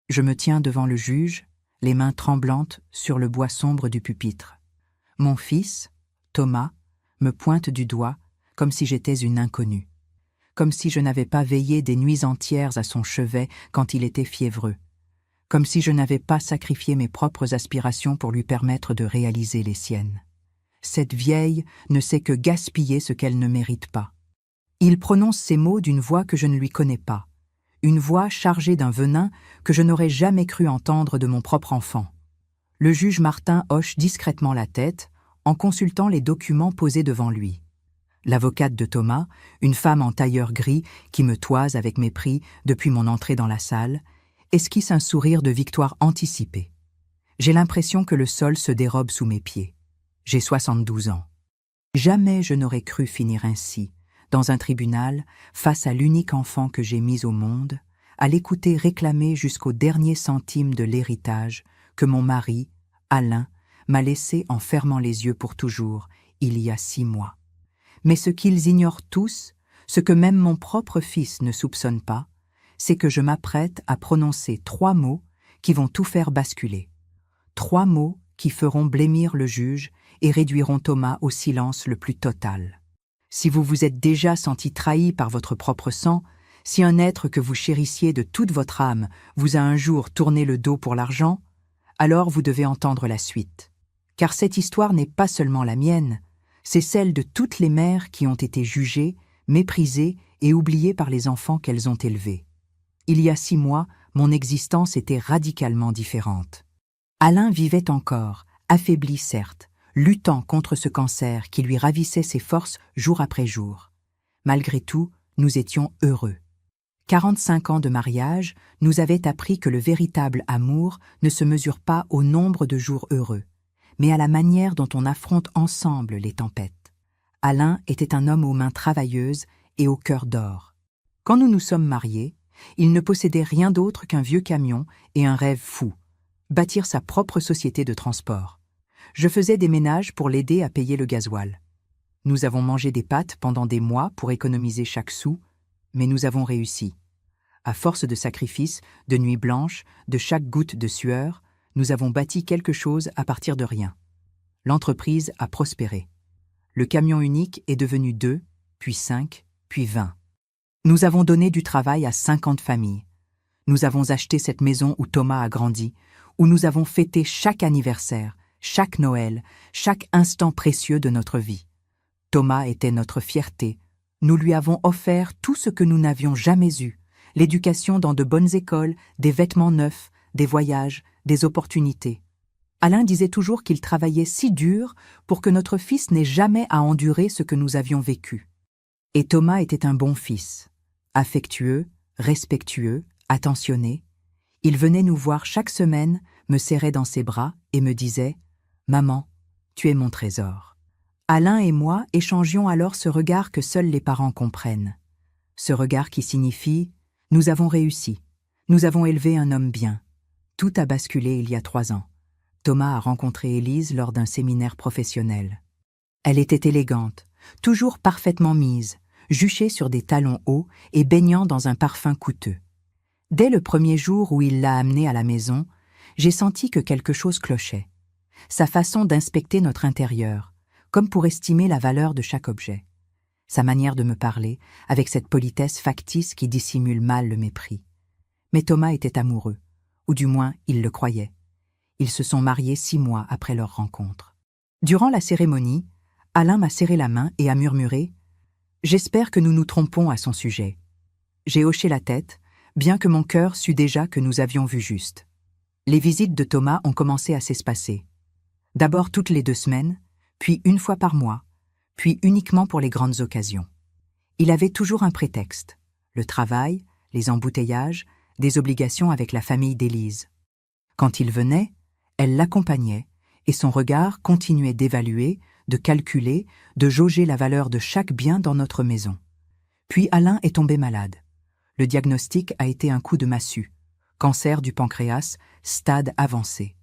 Je me tiens devant le juge, les mains tremblantes sur le bois sombre du pupitre. Mon fils, Thomas, me pointe du doigt comme si j'étais une inconnue, comme si je n'avais pas veillé des nuits entières à son chevet quand il était fiévreux, comme si je n'avais pas sacrifié mes propres aspirations pour lui permettre de réaliser les siennes. Cette vieille ne sait que gaspiller ce qu'elle ne mérite pas. Il prononce ces mots d'une voix que je ne lui connais pas, une voix chargée d'un venin que je n'aurais jamais cru entendre de mon propre enfant. Le juge Martin hoche discrètement la tête en consultant les documents posés devant lui. L'avocate de Thomas, une femme en tailleur gris qui me toise avec mépris depuis mon entrée dans la salle, esquisse un sourire de victoire anticipée. J'ai l'impression que le sol se dérobe sous mes pieds. J'ai 72 ans. Jamais je n'aurais cru finir ainsi, dans un tribunal, face à l'unique enfant que j'ai mis au monde, à l'écouter réclamer jusqu'au dernier centime de l'héritage que mon mari, Alain, m'a laissé en fermant les yeux pour toujours, il y a 6 mois. Mais ce qu'ils ignorent tous, ce que même mon propre fils ne soupçonne pas, c'est que je m'apprête à prononcer 3 mots qui vont tout faire basculer. 3 mots qui feront blêmir le juge et réduiront Thomas au silence le plus total. Si vous vous êtes déjà senti trahi par votre propre sang, si un être que vous chérissiez de toute votre âme vous a un jour tourné le dos pour l'argent, alors vous devez entendre la suite. Car cette histoire n'est pas seulement la mienne, c'est celle de toutes les mères qui ont été jugées, méprisées et oubliées par les enfants qu'elles ont élevés. Il y a 6 mois, mon existence était radicalement différente. Alain vivait encore, affaibli certes, luttant contre ce cancer qui lui ravissait ses forces jour après jour. Malgré tout, nous étions heureux. 45 ans de mariage nous avaient appris que le véritable amour ne se mesure pas au nombre de jours heureux, mais à la manière dont on affronte ensemble les tempêtes. Alain était un homme aux mains travailleuses et au cœur d'or. Quand nous nous sommes mariés, il ne possédait rien d'autre qu'un vieux camion et un rêve fou, bâtir sa propre société de transport. Je faisais des ménages pour l'aider à payer le gasoil. Nous avons mangé des pâtes pendant des mois pour économiser chaque sou, mais nous avons réussi. À force de sacrifices, de nuits blanches, de chaque goutte de sueur, nous avons bâti quelque chose à partir de rien. L'entreprise a prospéré. Le camion unique est devenu 2, puis 5, puis 20. Nous avons donné du travail à 50 familles. Nous avons acheté cette maison où Thomas a grandi, où nous avons fêté chaque anniversaire, chaque Noël, chaque instant précieux de notre vie. Thomas était notre fierté. Nous lui avons offert tout ce que nous n'avions jamais eu, l'éducation dans de bonnes écoles, des vêtements neufs, des voyages, des opportunités. Alain disait toujours qu'il travaillait si dur pour que notre fils n'ait jamais à endurer ce que nous avions vécu. Et Thomas était un bon fils, affectueux, respectueux, attentionné. Il venait nous voir chaque semaine, me serrait dans ses bras et me disait « Maman, tu es mon trésor ». Alain et moi échangions alors ce regard que seuls les parents comprennent. Ce regard qui signifie « Nous avons réussi, nous avons élevé un homme bien ». Tout a basculé il y a 3 ans. Thomas a rencontré Élise lors d'un séminaire professionnel. Elle était élégante, toujours parfaitement mise, juchée sur des talons hauts et baignant dans un parfum coûteux. Dès le premier jour où il l'a amenée à la maison, j'ai senti que quelque chose clochait. Sa façon d'inspecter notre intérieur, comme pour estimer la valeur de chaque objet. Sa manière de me parler, avec cette politesse factice qui dissimule mal le mépris. Mais Thomas était amoureux, ou du moins il le croyait. Ils se sont mariés 6 mois après leur rencontre. Durant la cérémonie, Alain m'a serré la main et a murmuré « J'espère que nous nous trompons à son sujet ». J'ai hoché la tête, bien que mon cœur sût déjà que nous avions vu juste. Les visites de Thomas ont commencé à s'espacer. D'abord toutes les 2 semaines, puis 1 fois par mois, puis uniquement pour les grandes occasions. Il avait toujours un prétexte, le travail, les embouteillages, des obligations avec la famille d'Élise. Quand il venait, elle l'accompagnait, et son regard continuait d'évaluer, de calculer, de jauger la valeur de chaque bien dans notre maison. Puis Alain est tombé malade. Le diagnostic a été un coup de massue. Cancer du pancréas, stade avancé.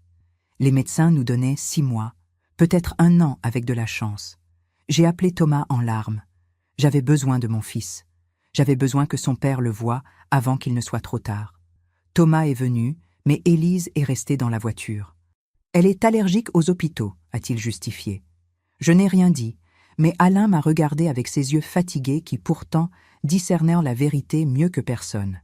Les médecins nous donnaient 6 mois, peut-être 1 an avec de la chance. J'ai appelé Thomas en larmes. J'avais besoin de mon fils. J'avais besoin que son père le voie avant qu'il ne soit trop tard. Thomas est venu, Mais Élise est restée dans la voiture. Elle est allergique aux hôpitaux, a-t-il justifié. Je n'ai rien dit, mais Alain m'a regardé avec ses yeux fatigués qui pourtant discernèrent la vérité mieux que personne.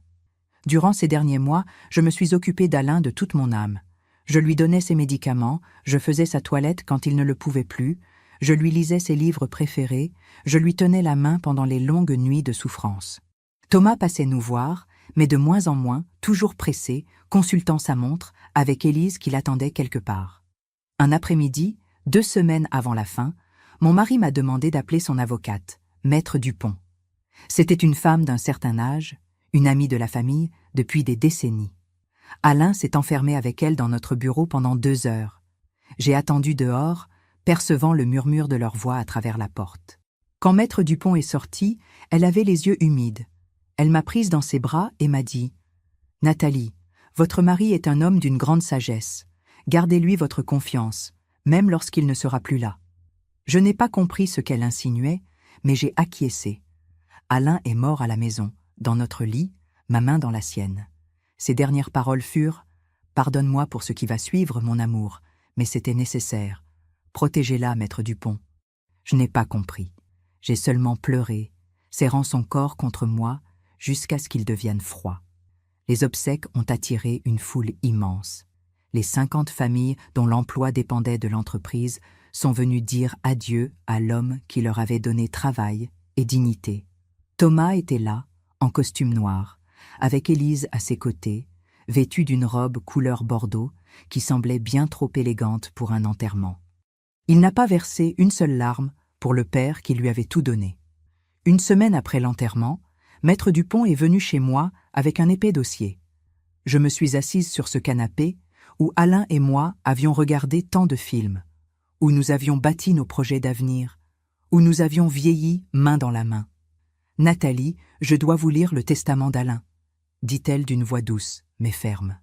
Durant ces derniers mois, je me suis occupée d'Alain de toute mon âme. Je lui donnais ses médicaments, je faisais sa toilette quand il ne le pouvait plus, je lui lisais ses livres préférés, je lui tenais la main pendant les longues nuits de souffrance. Thomas passait nous voir, mais de moins en moins, toujours pressé, consultant sa montre, avec Élise qui l'attendait quelque part. Un après-midi, 2 semaines avant la fin, mon mari m'a demandé d'appeler son avocate, Maître Dupont. C'était une femme d'un certain âge, une amie de la famille, depuis des décennies. Alain s'est enfermé avec elle dans notre bureau pendant 2 heures. J'ai attendu dehors, percevant le murmure de leur voix à travers la porte. Quand Maître Dupont est sorti, elle avait les yeux humides. Elle m'a prise dans ses bras et m'a dit « Nathalie, votre mari est un homme d'une grande sagesse. Gardez-lui votre confiance, même lorsqu'il ne sera plus là. » Je n'ai pas compris ce qu'elle insinuait, mais j'ai acquiescé. Alain est mort à la maison, dans notre lit, ma main dans la sienne. Ses dernières paroles furent « Pardonne-moi pour ce qui va suivre, mon amour, mais c'était nécessaire. Protégez-la, Maître Dupont. » Je n'ai pas compris. J'ai seulement pleuré, serrant son corps contre moi jusqu'à ce qu'il devienne froid. Les obsèques ont attiré une foule immense. Les 50 familles dont l'emploi dépendait de l'entreprise sont venues dire adieu à l'homme qui leur avait donné travail et dignité. Thomas était là, en costume noir, avec Élise à ses côtés, vêtue d'une robe couleur bordeaux qui semblait bien trop élégante pour un enterrement. Il n'a pas versé une seule larme pour le père qui lui avait tout donné. Une semaine après l'enterrement, Maître Dupont est venu chez moi avec un épais dossier. Je me suis assise sur ce canapé où Alain et moi avions regardé tant de films, où nous avions bâti nos projets d'avenir, où nous avions vieilli main dans la main. « Nathalie, je dois vous lire le testament d'Alain », dit-elle d'une voix douce, mais ferme.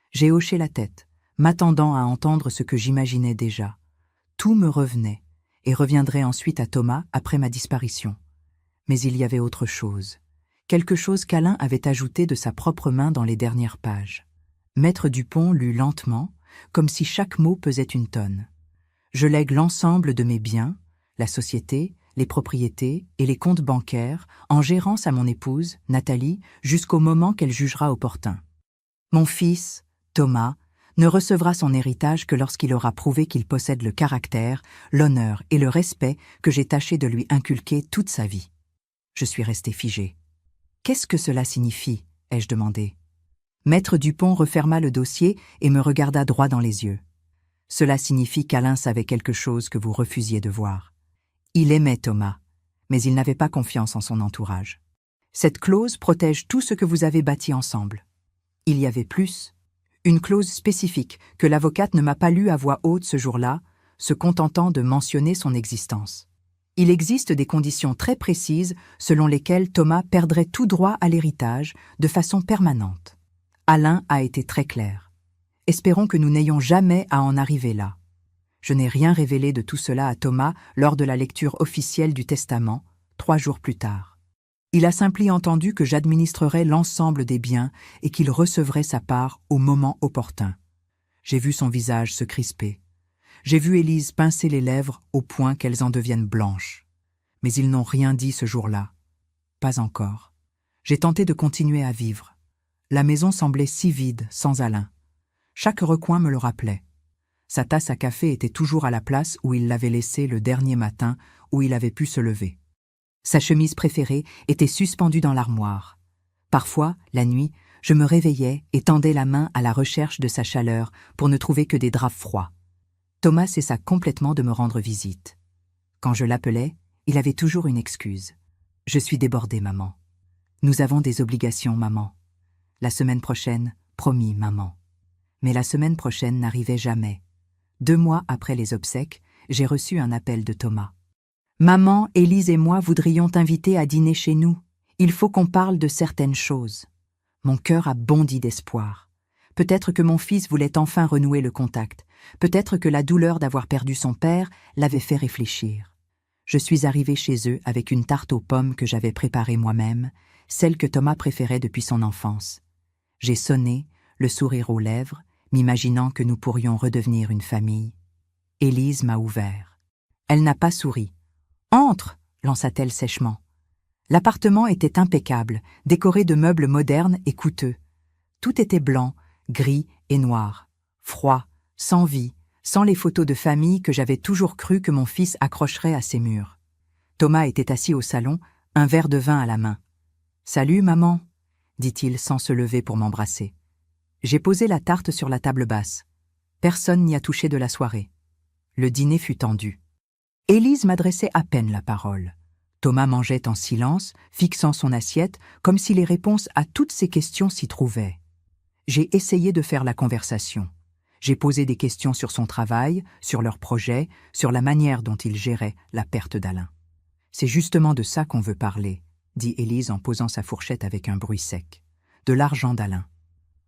J'ai hoché la tête, m'attendant à entendre ce que j'imaginais déjà. Tout me revenait, et reviendrait ensuite à Thomas après ma disparition. Mais il y avait autre chose. Quelque chose qu'Alain avait ajouté de sa propre main dans les dernières pages. Maître Dupont lut lentement, comme si chaque mot pesait une tonne. Je lègue l'ensemble de mes biens, la société, les propriétés et les comptes bancaires, en gérance à mon épouse, Nathalie, jusqu'au moment qu'elle jugera opportun. Mon fils, Thomas, ne recevra son héritage que lorsqu'il aura prouvé qu'il possède le caractère, l'honneur et le respect que j'ai tâché de lui inculquer toute sa vie. Je suis restée figée. « Qu'est-ce que cela signifie ?» ai-je demandé. Maître Dupont referma le dossier et me regarda droit dans les yeux. « Cela signifie qu'Alain savait quelque chose que vous refusiez de voir. Il aimait Thomas, mais il n'avait pas confiance en son entourage. Cette clause protège tout ce que vous avez bâti ensemble. Il y avait plus. Une clause spécifique que l'avocate ne m'a pas lue à voix haute ce jour-là, se contentant de mentionner son existence. Il existe des conditions très précises selon lesquelles Thomas perdrait tout droit à l'héritage de façon permanente. Alain a été très clair. Espérons que nous n'ayons jamais à en arriver là. Je n'ai rien révélé de tout cela à Thomas lors de la lecture officielle du testament, 3 jours plus tard. Il a simplement entendu que j'administrerais l'ensemble des biens et qu'il recevrait sa part au moment opportun. J'ai vu son visage se crisper. J'ai vu Élise pincer les lèvres au point qu'elles en deviennent blanches. Mais ils n'ont rien dit ce jour-là. Pas encore. J'ai tenté de continuer à vivre. La maison semblait si vide, sans Alain. Chaque recoin me le rappelait. Sa tasse à café était toujours à la place où il l'avait laissée le dernier matin où il avait pu se lever. Sa chemise préférée était suspendue dans l'armoire. Parfois, la nuit, je me réveillais et tendais la main à la recherche de sa chaleur pour ne trouver que des draps froids. Thomas cessa complètement de me rendre visite. Quand je l'appelais, il avait toujours une excuse. « Je suis débordée, maman. »« Nous avons des obligations, maman. »« La semaine prochaine, promis, maman. » Mais la semaine prochaine n'arrivait jamais. 2 mois après les obsèques, j'ai reçu un appel de Thomas. « Maman, Élise et moi voudrions t'inviter à dîner chez nous. Il faut qu'on parle de certaines choses. » Mon cœur a bondi d'espoir. Peut-être que mon fils voulait enfin renouer le contact. Peut-être que la douleur d'avoir perdu son père l'avait fait réfléchir. Je suis arrivée chez eux avec une tarte aux pommes que j'avais préparée moi-même, celle que Thomas préférait depuis son enfance. J'ai sonné, le sourire aux lèvres, m'imaginant que nous pourrions redevenir une famille. Élise m'a ouvert. Elle n'a pas souri. « Entre !» lança-t-elle sèchement. L'appartement était impeccable, décoré de meubles modernes et coûteux. Tout était blanc, gris et noir. Froid, sans vie, sans les photos de famille que j'avais toujours cru que mon fils accrocherait à ses murs. Thomas était assis au salon, un verre de vin à la main. « Salut, maman !» dit-il sans se lever pour m'embrasser. J'ai posé la tarte sur la table basse. Personne n'y a touché de la soirée. Le dîner fut tendu. Élise m'adressait à peine la parole. Thomas mangeait en silence, fixant son assiette, comme si les réponses à toutes ses questions s'y trouvaient. J'ai essayé de faire la conversation. J'ai posé des questions sur son travail, sur leurs projets, sur la manière dont il gérait la perte d'Alain. « C'est justement de ça qu'on veut parler », dit Élise en posant sa fourchette avec un bruit sec. « De l'argent d'Alain. »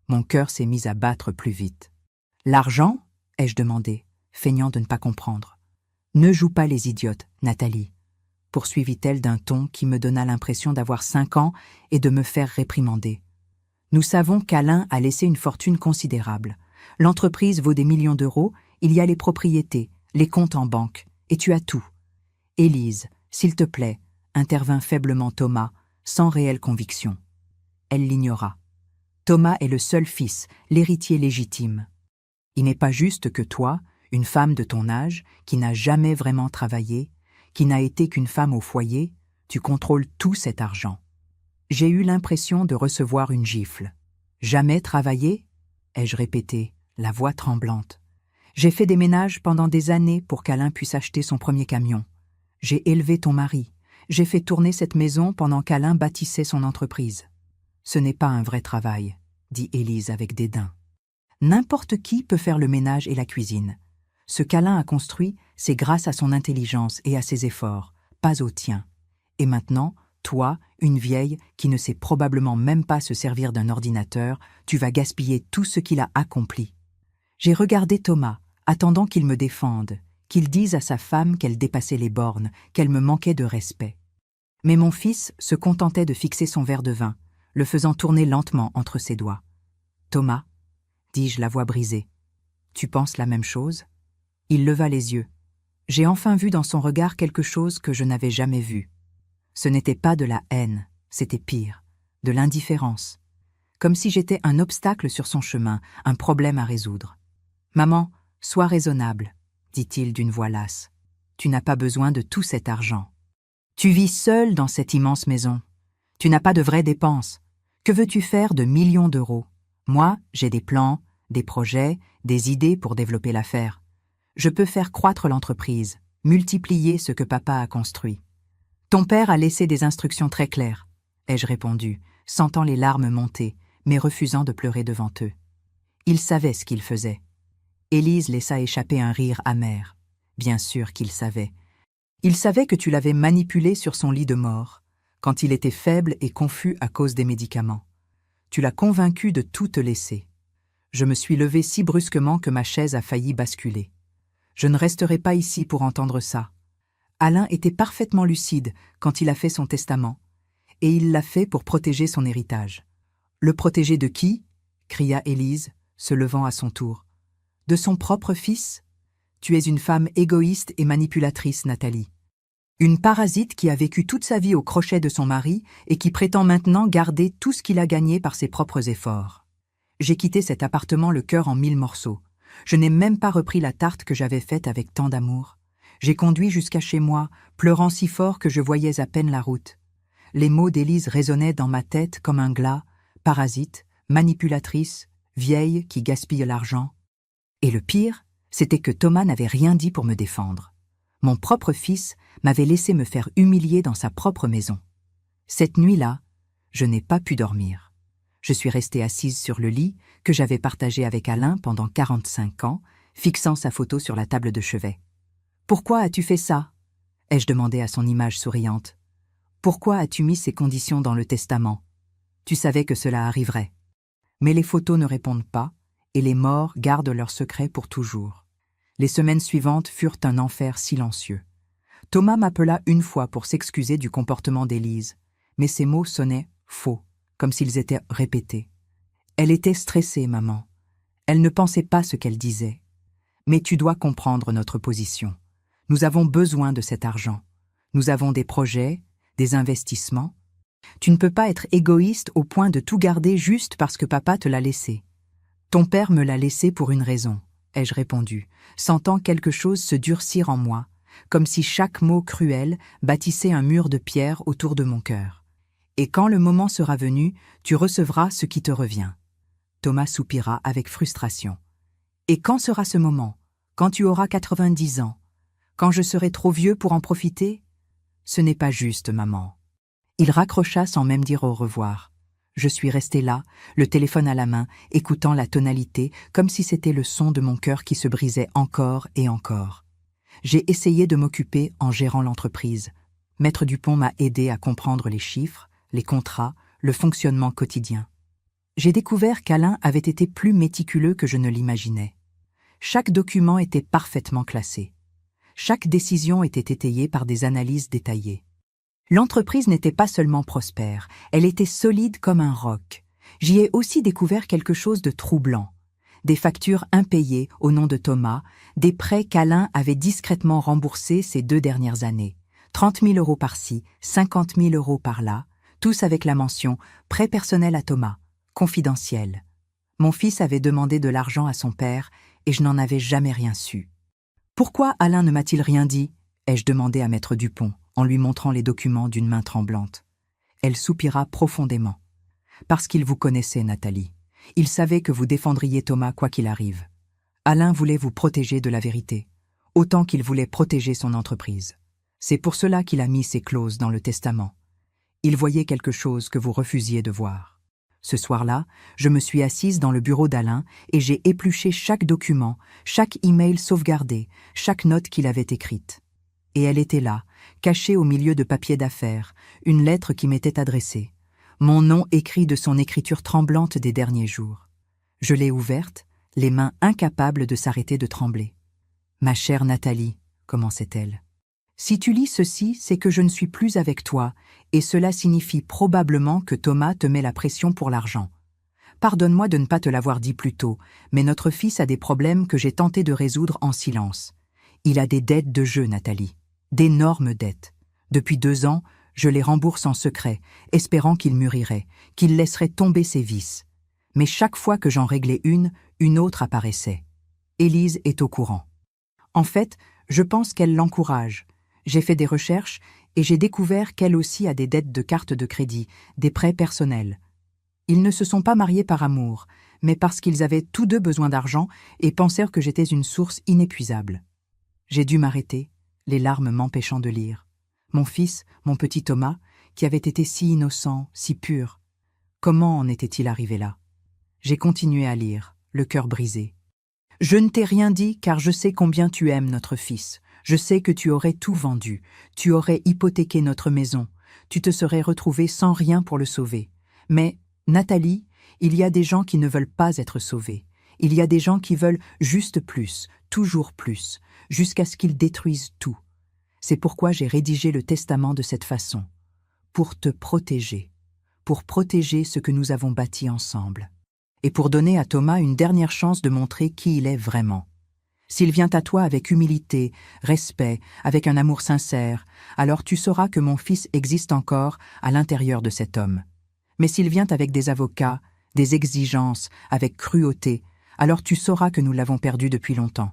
Mon cœur s'est mis à battre plus vite. « L'argent ?» ai-je demandé, feignant de ne pas comprendre. « Ne joue pas les idiotes, Nathalie, » poursuivit-elle d'un ton qui me donna l'impression d'avoir 5 ans et de me faire réprimander. « Nous savons qu'Alain a laissé une fortune considérable. L'entreprise vaut des millions d'euros, il y a les propriétés, les comptes en banque, et tu as tout. Élise, s'il te plaît, intervint faiblement Thomas, sans réelle conviction. Elle l'ignora. Thomas est le seul fils, l'héritier légitime. Il n'est pas juste que toi, une femme de ton âge, qui n'a jamais vraiment travaillé, qui n'a été qu'une femme au foyer, tu contrôles tout cet argent. J'ai eu l'impression de recevoir une gifle. Jamais travaillé ? Ai-je répété, la voix tremblante. J'ai fait des ménages pendant des années pour qu'Alain puisse acheter son premier camion. J'ai élevé ton mari. J'ai fait tourner cette maison pendant qu'Alain bâtissait son entreprise. Ce n'est pas un vrai travail, dit Élise avec dédain. N'importe qui peut faire le ménage et la cuisine. Ce qu'Alain a construit, c'est grâce à son intelligence et à ses efforts, pas au tien. Et maintenant, toi, une vieille qui ne sait probablement même pas se servir d'un ordinateur, tu vas gaspiller tout ce qu'il a accompli. J'ai regardé Thomas, attendant qu'il me défende, qu'il dise à sa femme qu'elle dépassait les bornes, qu'elle me manquait de respect. Mais mon fils se contentait de fixer son verre de vin, le faisant tourner lentement entre ses doigts. « Thomas, dis-je la voix brisée, tu penses la même chose ?» Il leva les yeux. J'ai enfin vu dans son regard quelque chose que je n'avais jamais vu. Ce n'était pas de la haine, c'était pire, de l'indifférence. Comme si j'étais un obstacle sur son chemin, un problème à résoudre. « Maman, sois raisonnable, » dit-il d'une voix lasse. « Tu n'as pas besoin de tout cet argent. Tu vis seule dans cette immense maison. Tu n'as pas de vraies dépenses. Que veux-tu faire de millions d'euros? Moi, j'ai des plans, des projets, des idées pour développer l'affaire. Je peux faire croître l'entreprise, multiplier ce que papa a construit. Ton père a laissé des instructions très claires, ai-je répondu, sentant les larmes monter, mais refusant de pleurer devant eux. Il savait ce qu'il faisait. Élise laissa échapper un rire amer. Bien sûr qu'il savait. Il savait que tu l'avais manipulé sur son lit de mort, quand il était faible et confus à cause des médicaments. Tu l'as convaincu de tout te laisser. Je me suis levée si brusquement que ma chaise a failli basculer. Je ne resterai pas ici pour entendre ça. Alain était parfaitement lucide quand il a fait son testament, et il l'a fait pour protéger son héritage. Le protéger de qui ? Cria Élise, se levant à son tour. De son propre fils ? Tu es une femme égoïste et manipulatrice, Nathalie. Une parasite qui a vécu toute sa vie au crochet de son mari et qui prétend maintenant garder tout ce qu'il a gagné par ses propres efforts. J'ai quitté cet appartement le cœur en 1000 morceaux. Je n'ai même pas repris la tarte que j'avais faite avec tant d'amour. J'ai conduit jusqu'à chez moi, pleurant si fort que je voyais à peine la route. Les mots d'Élise résonnaient dans ma tête comme un glas, parasite, manipulatrice, vieille qui gaspille l'argent. Et le pire, c'était que Thomas n'avait rien dit pour me défendre. Mon propre fils m'avait laissé me faire humilier dans sa propre maison. Cette nuit-là, je n'ai pas pu dormir. Je suis restée assise sur le lit que j'avais partagé avec Alain pendant 45 ans, fixant sa photo sur la table de chevet. « Pourquoi as-tu fait ça ?» ai-je demandé à son image souriante. « Pourquoi as-tu mis ces conditions dans le testament ? Tu savais que cela arriverait. » Mais les photos ne répondent pas, et les morts gardent leur secret pour toujours. Les semaines suivantes furent un enfer silencieux. Thomas m'appela une fois pour s'excuser du comportement d'Élise, mais ses mots sonnaient faux, comme s'ils étaient répétés. Elle était stressée, maman. Elle ne pensait pas ce qu'elle disait. Mais tu dois comprendre notre position. Nous avons besoin de cet argent. Nous avons des projets, des investissements. Tu ne peux pas être égoïste au point de tout garder juste parce que papa te l'a laissé. Ton père me l'a laissé pour une raison, ai-je répondu, sentant quelque chose se durcir en moi, comme si chaque mot cruel bâtissait un mur de pierre autour de mon cœur. Et quand le moment sera venu, tu recevras ce qui te revient. Thomas soupira avec frustration. Et quand sera ce moment? Quand tu auras 90 ans? Quand je serai trop vieux pour en profiter? Ce n'est pas juste, maman. Il raccrocha sans même dire au revoir. Je suis restée là, le téléphone à la main, écoutant la tonalité, comme si c'était le son de mon cœur qui se brisait encore et encore. J'ai essayé de m'occuper en gérant l'entreprise. Maître Dupont m'a aidé à comprendre les chiffres, les contrats, le fonctionnement quotidien. J'ai découvert qu'Alain avait été plus méticuleux que je ne l'imaginais. Chaque document était parfaitement classé. Chaque décision était étayée par des analyses détaillées. L'entreprise n'était pas seulement prospère, elle était solide comme un roc. J'y ai aussi découvert quelque chose de troublant. Des factures impayées au nom de Thomas, des prêts qu'Alain avait discrètement remboursés ces 2 dernières années. 30 000 € par-ci, 50 000 € par-là, tous avec la mention « prêt personnel à Thomas ». Confidentiel. Mon fils avait demandé de l'argent à son père et je n'en avais jamais rien su. Pourquoi Alain ne m'a-t-il rien dit? Ai-je demandé à Maître Dupont en lui montrant les documents d'une main tremblante. Elle soupira profondément. Parce qu'il vous connaissait, Nathalie. Il savait que vous défendriez Thomas quoi qu'il arrive. Alain voulait vous protéger de la vérité, autant qu'il voulait protéger son entreprise. C'est pour cela qu'il a mis ces clauses dans le testament. Il voyait quelque chose que vous refusiez de voir. Ce soir-là, je me suis assise dans le bureau d'Alain et j'ai épluché chaque document, chaque email sauvegardé, chaque note qu'il avait écrite. Et elle était là, cachée au milieu de papiers d'affaires, une lettre qui m'était adressée. Mon nom écrit de son écriture tremblante des derniers jours. Je l'ai ouverte, les mains incapables de s'arrêter de trembler. « Ma chère Nathalie, » commençait-elle. « Si tu lis ceci, c'est que je ne suis plus avec toi, et cela signifie probablement que Thomas te met la pression pour l'argent. Pardonne-moi de ne pas te l'avoir dit plus tôt, mais notre fils a des problèmes que j'ai tenté de résoudre en silence. Il a des dettes de jeu, Nathalie. D'énormes dettes. Depuis 2 ans, je les rembourse en secret, espérant qu'il mûrirait, qu'il laisserait tomber ses vices. Mais chaque fois que j'en réglais une autre apparaissait. Élise est au courant. En fait, je pense qu'elle l'encourage. J'ai fait des recherches et j'ai découvert qu'elle aussi a des dettes de cartes de crédit, des prêts personnels. Ils ne se sont pas mariés par amour, mais parce qu'ils avaient tous 2 besoin d'argent et pensèrent que j'étais une source inépuisable. J'ai dû m'arrêter, les larmes m'empêchant de lire. Mon fils, mon petit Thomas, qui avait été si innocent, si pur. Comment en était-il arrivé là? J'ai continué à lire, le cœur brisé. Je ne t'ai rien dit car je sais combien tu aimes notre fils. Je sais que tu aurais tout vendu, tu aurais hypothéqué notre maison, tu te serais retrouvée sans rien pour le sauver. Mais, Nathalie, il y a des gens qui ne veulent pas être sauvés. Il y a des gens qui veulent juste plus, toujours plus, jusqu'à ce qu'ils détruisent tout. C'est pourquoi j'ai rédigé le testament de cette façon. Pour te protéger. Pour protéger ce que nous avons bâti ensemble. Et pour donner à Thomas une dernière chance de montrer qui il est vraiment. S'il vient à toi avec humilité, respect, avec un amour sincère, alors tu sauras que mon fils existe encore à l'intérieur de cet homme. Mais s'il vient avec des avocats, des exigences, avec cruauté, alors tu sauras que nous l'avons perdu depuis longtemps.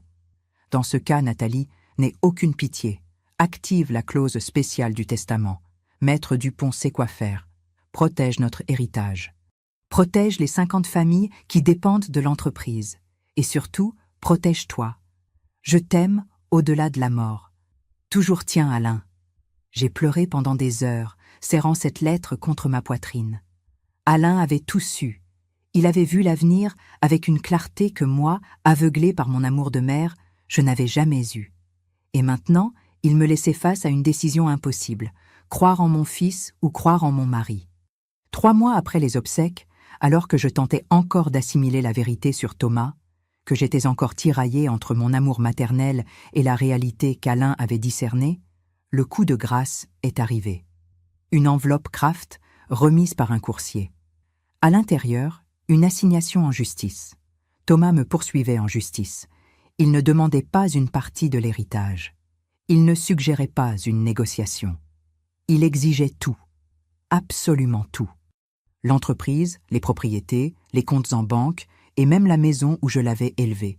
Dans ce cas, Nathalie, n'aie aucune pitié. Active la clause spéciale du testament. Maître Dupont sait quoi faire. Protège notre héritage. Protège les 50 familles qui dépendent de l'entreprise. Et surtout, protège-toi. Je t'aime au-delà de la mort. Toujours tien, Alain. J'ai pleuré pendant des heures, serrant cette lettre contre ma poitrine. Alain avait tout su. Il avait vu l'avenir avec une clarté que moi, aveuglée par mon amour de mère, je n'avais jamais eue. Et maintenant, il me laissait face à une décision impossible, croire en mon fils ou croire en mon mari. 3 mois après les obsèques, alors que je tentais encore d'assimiler la vérité sur Thomas, que j'étais encore tiraillée entre mon amour maternel et la réalité qu'Alain avait discernée, le coup de grâce est arrivé. Une enveloppe Kraft remise par un coursier. À l'intérieur, Une assignation en justice. Thomas me poursuivait en justice. Il ne demandait pas une partie de l'héritage. Il ne suggérait pas une négociation. Il exigeait tout, absolument tout. L'entreprise, les propriétés, les comptes en banque et même la maison où je l'avais élevé.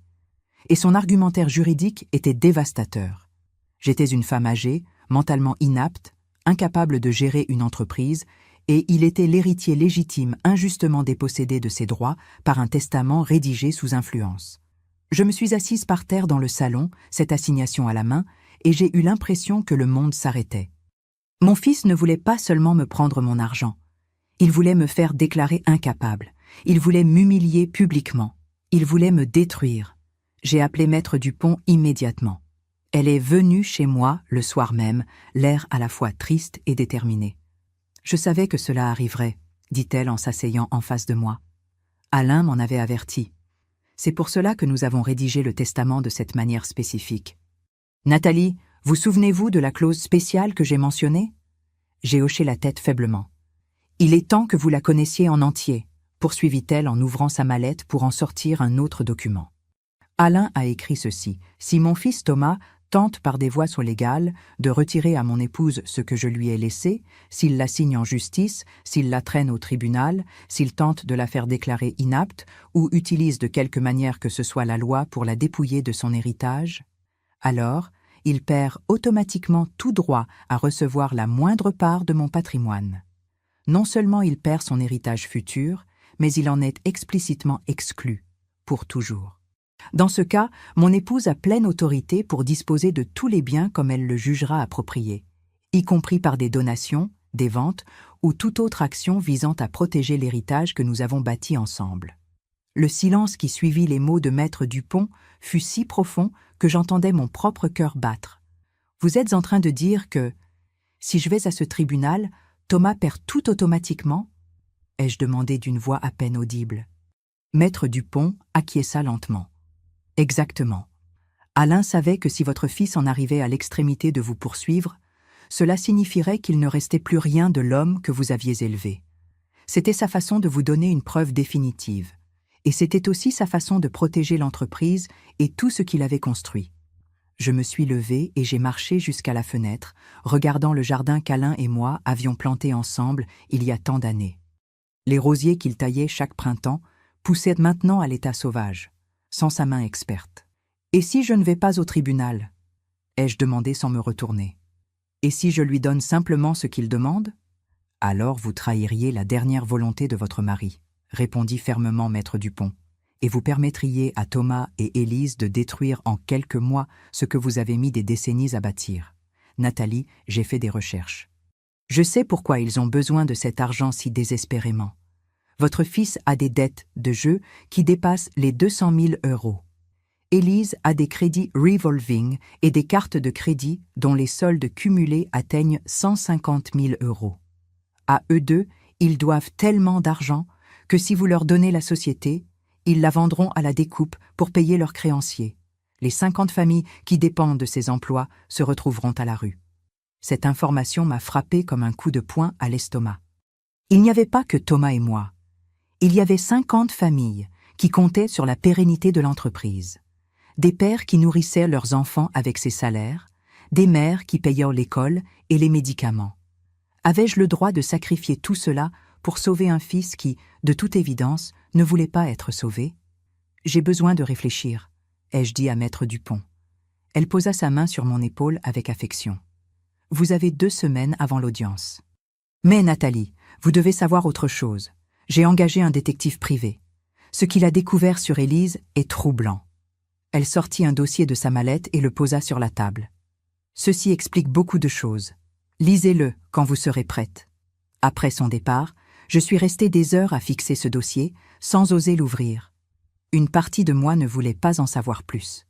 Et son argumentaire juridique était dévastateur. J'étais une femme âgée, mentalement inapte, incapable de gérer une entreprise, et il était l'héritier légitime injustement dépossédé de ses droits par un testament rédigé sous influence. Je me suis assise par terre dans le salon, cette assignation à la main, et j'ai eu l'impression que le monde s'arrêtait. Mon fils ne voulait pas seulement me prendre mon argent. Il voulait me faire déclarer incapable. Il voulait m'humilier publiquement. Il voulait me détruire. J'ai appelé Maître Dupont immédiatement. Elle est venue chez moi le soir même, l'air à la fois triste et déterminé. « Je savais que cela arriverait », dit-elle en s'asseyant en face de moi. Alain m'en avait averti. C'est pour cela que nous avons rédigé le testament de cette manière spécifique. « Nathalie, vous souvenez-vous de la clause spéciale que j'ai mentionnée ?» J'ai hoché la tête faiblement. « Il est temps que vous la connaissiez en entier », poursuivit-elle en ouvrant sa mallette pour en sortir un autre document. Alain a écrit ceci. « Si mon fils Thomas tente par des voies légales de retirer à mon épouse ce que je lui ai laissé, s'il la signe en justice, s'il la traîne au tribunal, s'il tente de la faire déclarer inapte ou utilise de quelque manière que ce soit la loi pour la dépouiller de son héritage, alors il perd automatiquement tout droit à recevoir la moindre part de mon patrimoine. Non seulement il perd son héritage futur, mais il en est explicitement exclu, pour toujours. Dans ce cas, mon épouse a pleine autorité pour disposer de tous les biens comme elle le jugera approprié, y compris par des donations, des ventes ou toute autre action visant à protéger l'héritage que nous avons bâti ensemble. » Le silence qui suivit les mots de Maître Dupont fut si profond que j'entendais mon propre cœur battre. « Vous êtes en train de dire que, si je vais à ce tribunal, Thomas perd tout automatiquement ?» ai-je demandé d'une voix à peine audible. Maître Dupont acquiesça lentement. « Exactement. Alain savait que si votre fils en arrivait à l'extrémité de vous poursuivre, cela signifierait qu'il ne restait plus rien de l'homme que vous aviez élevé. C'était sa façon de vous donner une preuve définitive. Et c'était aussi sa façon de protéger l'entreprise et tout ce qu'il avait construit. Je me suis levée et j'ai marché jusqu'à la fenêtre, regardant le jardin qu'Alain et moi avions planté ensemble il y a tant d'années. Les rosiers qu'il taillait chaque printemps poussaient maintenant à l'état sauvage, sans sa main experte. « Et si je ne vais pas au tribunal ?» ai-je demandé sans me retourner. « Et si je lui donne simplement ce qu'il demande ?»« Alors vous trahiriez la dernière volonté de votre mari, » répondit fermement Maître Dupont, « et vous permettriez à Thomas et Élise de détruire en quelques mois ce que vous avez mis des décennies à bâtir. Nathalie, j'ai fait des recherches. Je sais pourquoi ils ont besoin de cet argent si désespérément. Votre fils a des dettes de jeu qui dépassent les 200 000 €. Élise a des crédits revolving et des cartes de crédit dont les soldes cumulés atteignent 150 000 €. À eux deux, ils doivent tellement d'argent que si vous leur donnez la société, ils la vendront à la découpe pour payer leurs créanciers. Les 50 familles qui dépendent de ces emplois se retrouveront à la rue. » Cette information m'a frappé comme un coup de poing à l'estomac. Il n'y avait pas que Thomas et moi. Il y avait 50 familles qui comptaient sur la pérennité de l'entreprise. Des pères qui nourrissaient leurs enfants avec ces salaires, des mères qui payaient l'école et les médicaments. Avais-je le droit de sacrifier tout cela pour sauver un fils qui, de toute évidence, ne voulait pas être sauvé? « J'ai besoin de réfléchir, » ai-je dit à Maître Dupont. Elle posa sa main sur mon épaule avec affection. « Vous avez 2 semaines avant l'audience. »« Mais Nathalie, vous devez savoir autre chose. J'ai engagé un détective privé. Ce qu'il a découvert sur Élise est troublant. » Elle sortit un dossier de sa mallette et le posa sur la table. « Ceci explique beaucoup de choses. Lisez-le quand vous serez prête. » Après son départ, je suis restée des heures à fixer ce dossier, sans oser l'ouvrir. Une partie de moi ne voulait pas en savoir plus.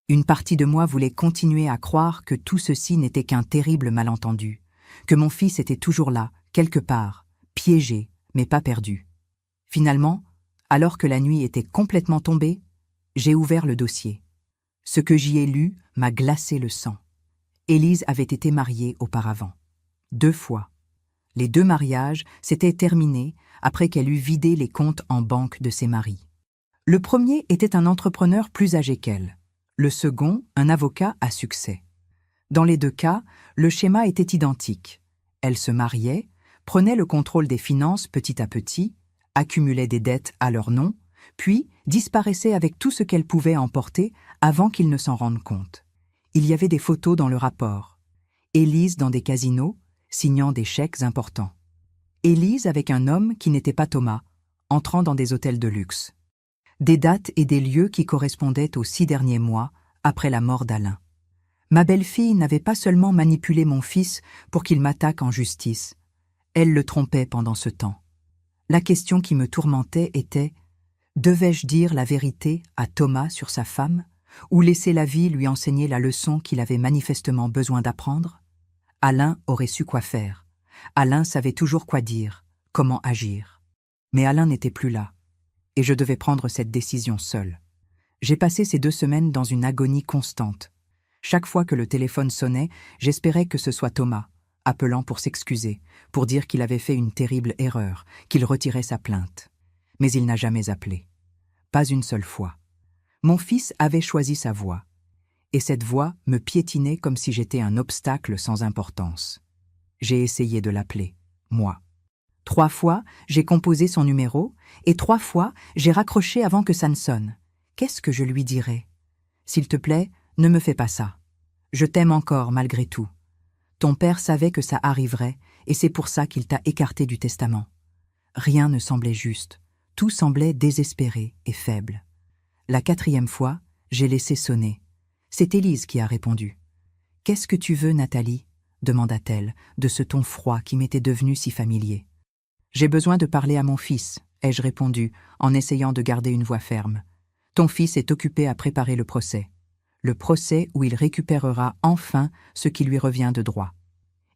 Une partie de moi voulait continuer à croire que tout ceci n'était qu'un terrible malentendu, que mon fils était toujours là, quelque part, piégé, mais pas perdu. Finalement, alors que la nuit était complètement tombée, j'ai ouvert le dossier. Ce que j'y ai lu m'a glacé le sang. Élise avait été mariée auparavant. 2 fois. Les 2 mariages s'étaient terminés après qu'elle eut vidé les comptes en banque de ses maris. Le premier était un entrepreneur plus âgé qu'elle. Le second, un avocat à succès. Dans les deux cas, le schéma était identique. Elle se mariait, prenait le contrôle des finances petit à petit, accumulait des dettes à leur nom, puis disparaissait avec tout ce qu'elle pouvait emporter avant qu'ils ne s'en rendent compte. Il y avait des photos dans le rapport. Élise dans des casinos, signant des chèques importants. Élise avec un homme qui n'était pas Thomas, entrant dans des hôtels de luxe. Des dates et des lieux qui correspondaient aux 6 derniers mois après la mort d'Alain. Ma belle-fille n'avait pas seulement manipulé mon fils pour qu'il m'attaque en justice. Elle le trompait pendant ce temps. La question qui me tourmentait était: devais-je dire la vérité à Thomas sur sa femme, ou laisser la vie lui enseigner la leçon qu'il avait manifestement besoin d'apprendre? Alain aurait su quoi faire. Alain savait toujours quoi dire, comment agir. Mais Alain n'était plus là, et je devais prendre cette décision seule. J'ai passé ces 2 semaines dans une agonie constante. Chaque fois que le téléphone sonnait, j'espérais que ce soit Thomas, appelant pour s'excuser, pour dire qu'il avait fait une terrible erreur, qu'il retirait sa plainte. Mais il n'a jamais appelé. Pas une seule fois. Mon fils avait choisi sa voie, et cette voie me piétinait comme si j'étais un obstacle sans importance. J'ai essayé de l'appeler, moi. 3 fois, j'ai composé son numéro, et 3 fois, j'ai raccroché avant que ça ne sonne. Qu'est-ce que je lui dirais? S'il te plaît, ne me fais pas ça. Je t'aime encore malgré tout. Ton père savait que ça arriverait, et c'est pour ça qu'il t'a écarté du testament. Rien ne semblait juste, tout semblait désespéré et faible. La 4e fois, j'ai laissé sonner. C'est Élise qui a répondu. « Qu'est-ce que tu veux, Nathalie ?» demanda-t-elle, de ce ton froid qui m'était devenu si familier. « J'ai besoin de parler à mon fils », ai-je répondu, en essayant de garder une voix ferme. « Ton fils est occupé à préparer le procès. Le procès où il récupérera enfin ce qui lui revient de droit.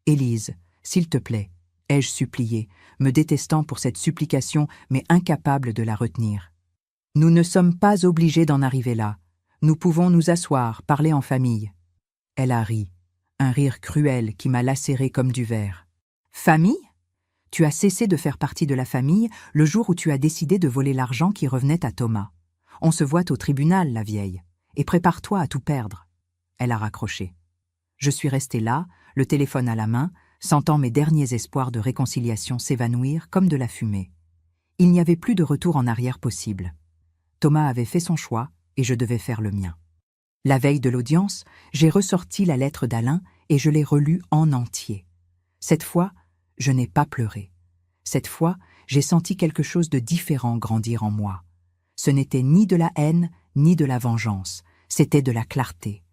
Élise, s'il te plaît, ai-je supplié, me détestant pour cette supplication, mais incapable de la retenir. Nous ne sommes pas obligés d'en arriver là. Nous pouvons nous asseoir, parler en famille. Elle a ri, un rire cruel qui m'a lacéré comme du verre. Famille ? Tu as cessé de faire partie de la famille le jour où tu as décidé de voler l'argent qui revenait à Thomas. On se voit au tribunal, la vieille, et prépare-toi à tout perdre. Elle a raccroché. Je suis restée là, le téléphone à la main, sentant mes derniers espoirs de réconciliation s'évanouir comme de la fumée. Il n'y avait plus de retour en arrière possible. Thomas avait fait son choix et je devais faire le mien. La veille de l'audience, j'ai ressorti la lettre d'Alain et je l'ai relue en entier. Cette fois, je n'ai pas pleuré. Cette fois, j'ai senti quelque chose de différent grandir en moi. Ce n'était ni de la haine, ni de la vengeance, c'était de la clarté.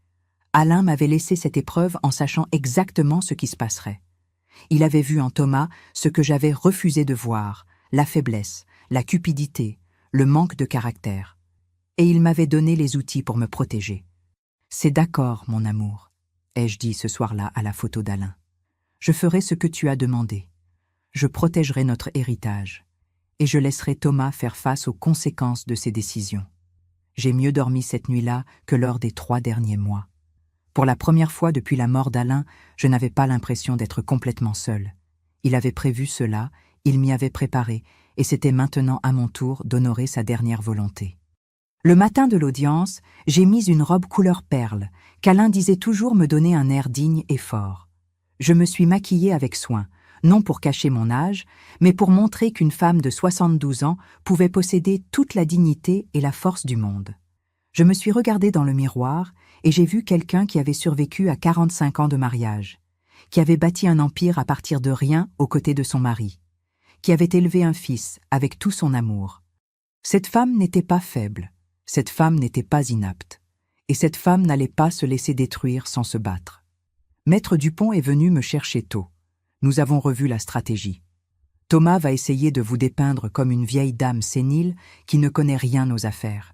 Alain m'avait laissé cette épreuve en sachant exactement ce qui se passerait. Il avait vu en Thomas ce que j'avais refusé de voir, la faiblesse, la cupidité, le manque de caractère. Et il m'avait donné les outils pour me protéger. « C'est d'accord, mon amour », ai-je dit ce soir-là à la photo d'Alain. « Je ferai ce que tu as demandé. Je protégerai notre héritage. Et je laisserai Thomas faire face aux conséquences de ses décisions. » J'ai mieux dormi cette nuit-là que lors des 3 derniers mois. Pour la première fois depuis la mort d'Alain, je n'avais pas l'impression d'être complètement seule. Il avait prévu cela, il m'y avait préparé, et c'était maintenant à mon tour d'honorer sa dernière volonté. Le matin de l'audience, j'ai mis une robe couleur perle, qu'Alain disait toujours me donner un air digne et fort. Je me suis maquillée avec soin, non pour cacher mon âge, mais pour montrer qu'une femme de 72 ans pouvait posséder toute la dignité et la force du monde. Je me suis regardée dans le miroir et j'ai vu quelqu'un qui avait survécu à 45 ans de mariage, qui avait bâti un empire à partir de rien aux côtés de son mari, qui avait élevé un fils avec tout son amour. Cette femme n'était pas faible, cette femme n'était pas inapte, et cette femme n'allait pas se laisser détruire sans se battre. Maître Dupont est venu me chercher tôt. Nous avons revu la stratégie. Thomas va essayer de vous dépeindre comme une vieille dame sénile qui ne connaît rien aux affaires.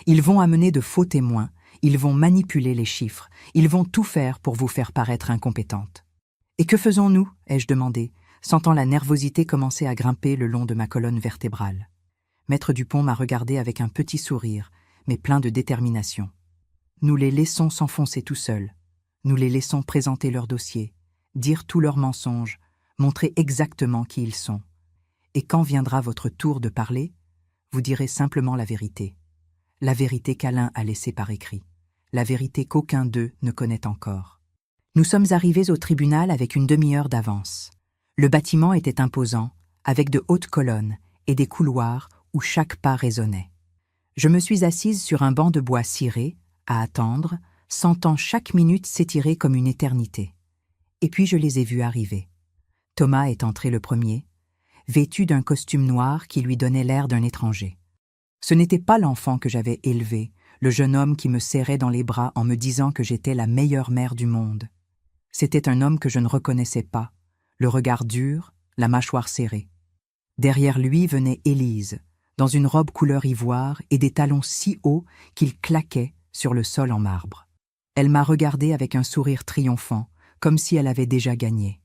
Ils vont amener de faux témoins, ils vont manipuler les chiffres, ils vont tout faire pour vous faire paraître incompétente. « Et que faisons-nous » ai-je demandé, sentant la nervosité commencer à grimper le long de ma colonne vertébrale. Maître Dupont m'a regardé avec un petit sourire, mais plein de détermination. « Nous les laissons s'enfoncer tout seuls. Nous les laissons présenter leur dossier, dire tous leurs mensonges, montrer exactement qui ils sont. Et quand viendra votre tour de parler, vous direz simplement la vérité. La vérité qu'Alain a laissée par écrit. La vérité qu'aucun d'eux ne connaît encore. Nous sommes arrivés au tribunal avec une demi-heure d'avance. Le bâtiment était imposant, avec de hautes colonnes et des couloirs où chaque pas résonnait. Je me suis assise sur un banc de bois ciré, à attendre, sentant chaque minute s'étirer comme une éternité. Et puis je les ai vus arriver. Thomas est entré le premier, vêtu d'un costume noir qui lui donnait l'air d'un étranger. Ce n'était pas l'enfant que j'avais élevé, le jeune homme qui me serrait dans les bras en me disant que j'étais la meilleure mère du monde. C'était un homme que je ne reconnaissais pas, le regard dur, la mâchoire serrée. Derrière lui venait Élise, dans une robe couleur ivoire et des talons si hauts qu'ils claquaient sur le sol en marbre. Elle m'a regardé avec un sourire triomphant, comme si elle avait déjà gagné.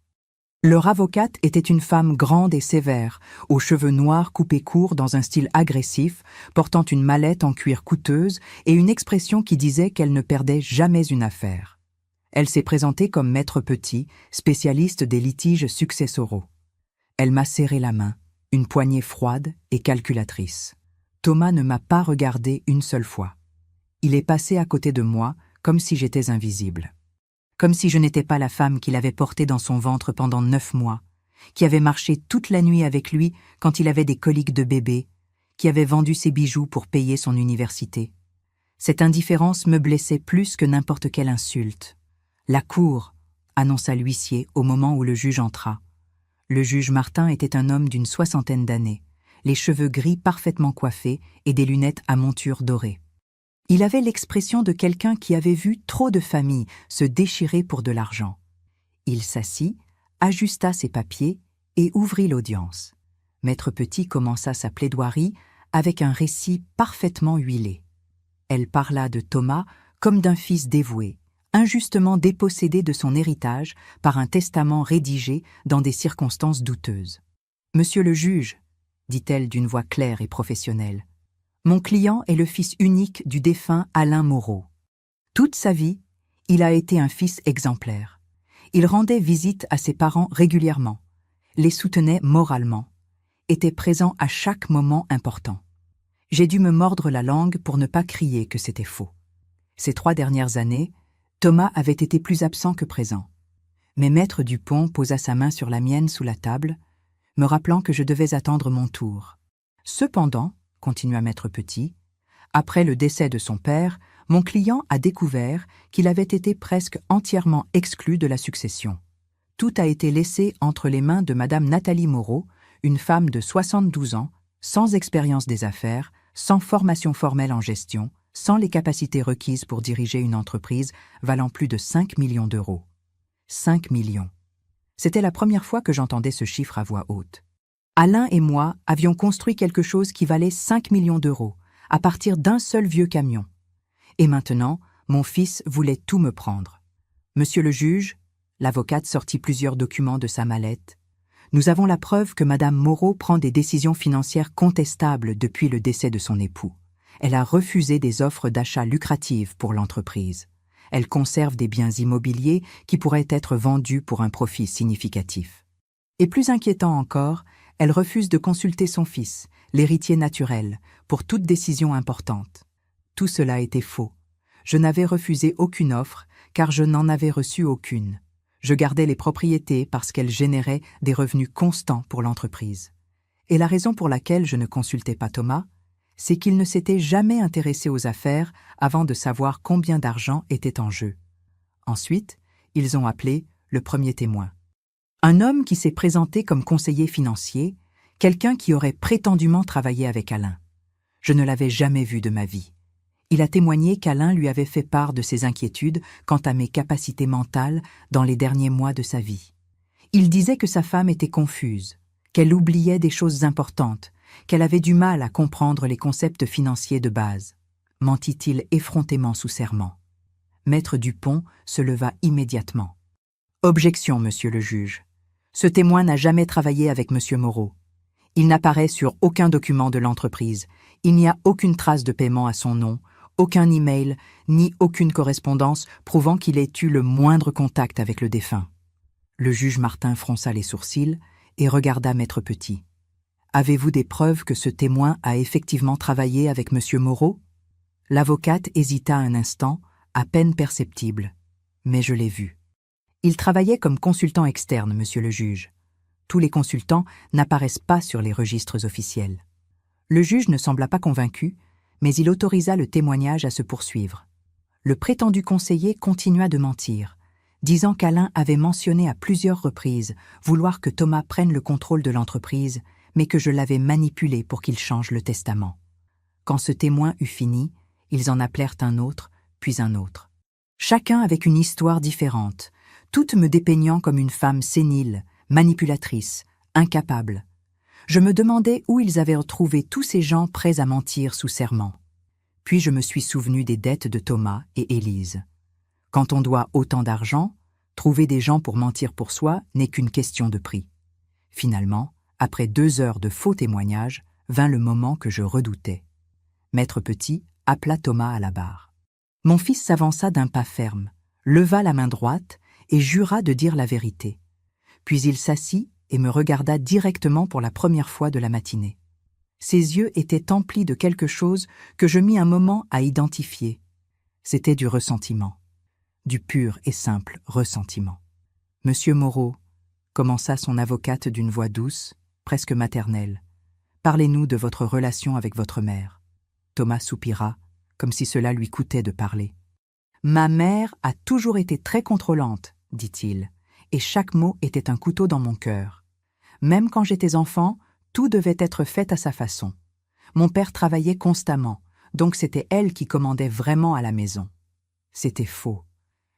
Leur avocate était une femme grande et sévère, aux cheveux noirs coupés courts dans un style agressif, portant une mallette en cuir coûteuse et une expression qui disait qu'elle ne perdait jamais une affaire. Elle s'est présentée comme maître Petit, spécialiste des litiges successoraux. Elle m'a serré la main, une poignée froide et calculatrice. Thomas ne m'a pas regardé une seule fois. Il est passé à côté de moi comme si j'étais invisible. Comme si je n'étais pas la femme qu'il avait portée dans son ventre pendant 9 mois, qui avait marché toute la nuit avec lui quand il avait des coliques de bébé, qui avait vendu ses bijoux pour payer son université. Cette indifférence me blessait plus que n'importe quelle insulte. « La cour !» annonça l'huissier au moment où le juge entra. Le juge Martin était un homme d'une 60aine d'années, les cheveux gris parfaitement coiffés et des lunettes à monture dorée. Il avait l'expression de quelqu'un qui avait vu trop de familles se déchirer pour de l'argent. Il s'assit, ajusta ses papiers et ouvrit l'audience. Maître Petit commença sa plaidoirie avec un récit parfaitement huilé. Elle parla de Thomas comme d'un fils dévoué, injustement dépossédé de son héritage par un testament rédigé dans des circonstances douteuses. « Monsieur le juge, » dit-elle d'une voix claire et professionnelle, « mon client est le fils unique du défunt Alain Moreau. Toute sa vie, il a été un fils exemplaire. Il rendait visite à ses parents régulièrement, les soutenait moralement, était présent à chaque moment important. J'ai dû me mordre la langue pour ne pas crier que c'était faux. Ces 3 dernières années, Thomas avait été plus absent que présent. Mais Maître Dupont posa sa main sur la mienne sous la table, me rappelant que je devais attendre mon tour. Cependant, continua Maître Petit, après le décès de son père, mon client a découvert qu'il avait été presque entièrement exclu de la succession. Tout a été laissé entre les mains de Madame Nathalie Moreau, une femme de 72 ans, sans expérience des affaires, sans formation formelle en gestion, sans les capacités requises pour diriger une entreprise valant plus de 5 millions d'euros. 5 millions. C'était la première fois que j'entendais ce chiffre à voix haute. Alain et moi avions construit quelque chose qui valait 5 millions d'euros, à partir d'un seul vieux camion. Et maintenant, mon fils voulait tout me prendre. Monsieur le juge, l'avocate sortit plusieurs documents de sa mallette. Nous avons la preuve que Madame Moreau prend des décisions financières contestables depuis le décès de son époux. Elle a refusé des offres d'achat lucratives pour l'entreprise. Elle conserve des biens immobiliers qui pourraient être vendus pour un profit significatif. Et plus inquiétant encore, elle refuse de consulter son fils, l'héritier naturel, pour toute décision importante. Tout cela était faux. Je n'avais refusé aucune offre, car je n'en avais reçu aucune. Je gardais les propriétés parce qu'elles généraient des revenus constants pour l'entreprise. Et la raison pour laquelle je ne consultais pas Thomas, c'est qu'il ne s'était jamais intéressé aux affaires avant de savoir combien d'argent était en jeu. Ensuite, ils ont appelé le premier témoin. Un homme qui s'est présenté comme conseiller financier, quelqu'un qui aurait prétendument travaillé avec Alain. Je ne l'avais jamais vu de ma vie. Il a témoigné qu'Alain lui avait fait part de ses inquiétudes quant à mes capacités mentales dans les derniers mois de sa vie. Il disait que sa femme était confuse, qu'elle oubliait des choses importantes, qu'elle avait du mal à comprendre les concepts financiers de base. Mentit-il effrontément sous serment. Maître Dupont se leva immédiatement. « Objection, monsieur le juge. Ce témoin n'a jamais travaillé avec monsieur Moreau. Il n'apparaît sur aucun document de l'entreprise. Il n'y a aucune trace de paiement à son nom, aucun email, ni aucune correspondance prouvant qu'il ait eu le moindre contact avec le défunt. » Le juge Martin fronça les sourcils et regarda Maître Petit. Avez-vous des preuves que ce témoin a effectivement travaillé avec M. Moreau? L'avocate hésita un instant, à peine perceptible. Mais je l'ai vu. Il travaillait comme consultant externe, monsieur le juge. Tous les consultants n'apparaissent pas sur les registres officiels. Le juge ne sembla pas convaincu, mais il autorisa le témoignage à se poursuivre. Le prétendu conseiller continua de mentir, disant qu'Alain avait mentionné à plusieurs reprises vouloir que Thomas prenne le contrôle de l'entreprise, mais que je l'avais manipulé pour qu'il change le testament. Quand ce témoin eut fini, ils en appelèrent un autre, puis un autre. Chacun avec une histoire différente, toutes me dépeignant comme une femme sénile, manipulatrice, incapable. Je me demandais où ils avaient retrouvé tous ces gens prêts à mentir sous serment. Puis je me suis souvenu des dettes de Thomas et Élise. Quand on doit autant d'argent, trouver des gens pour mentir pour soi n'est qu'une question de prix. Finalement, après 2 heures de faux témoignages, vint le moment que je redoutais. Maître Petit appela Thomas à la barre. Mon fils s'avança d'un pas ferme, leva la main droite et jura de dire la vérité. Puis il s'assit et me regarda directement pour la première fois de la matinée. Ses yeux étaient emplis de quelque chose que je mis un moment à identifier. C'était du ressentiment. Du pur et simple ressentiment. « Monsieur Moreau, » commença son avocate d'une voix douce, presque maternelle, « parlez-nous de votre relation avec votre mère. » Thomas soupira, comme si cela lui coûtait de parler. « Ma mère a toujours été très contrôlante, » dit-il, et chaque mot était un couteau dans mon cœur. Même quand j'étais enfant, tout devait être fait à sa façon. Mon père travaillait constamment, donc c'était elle qui commandait vraiment à la maison. C'était faux.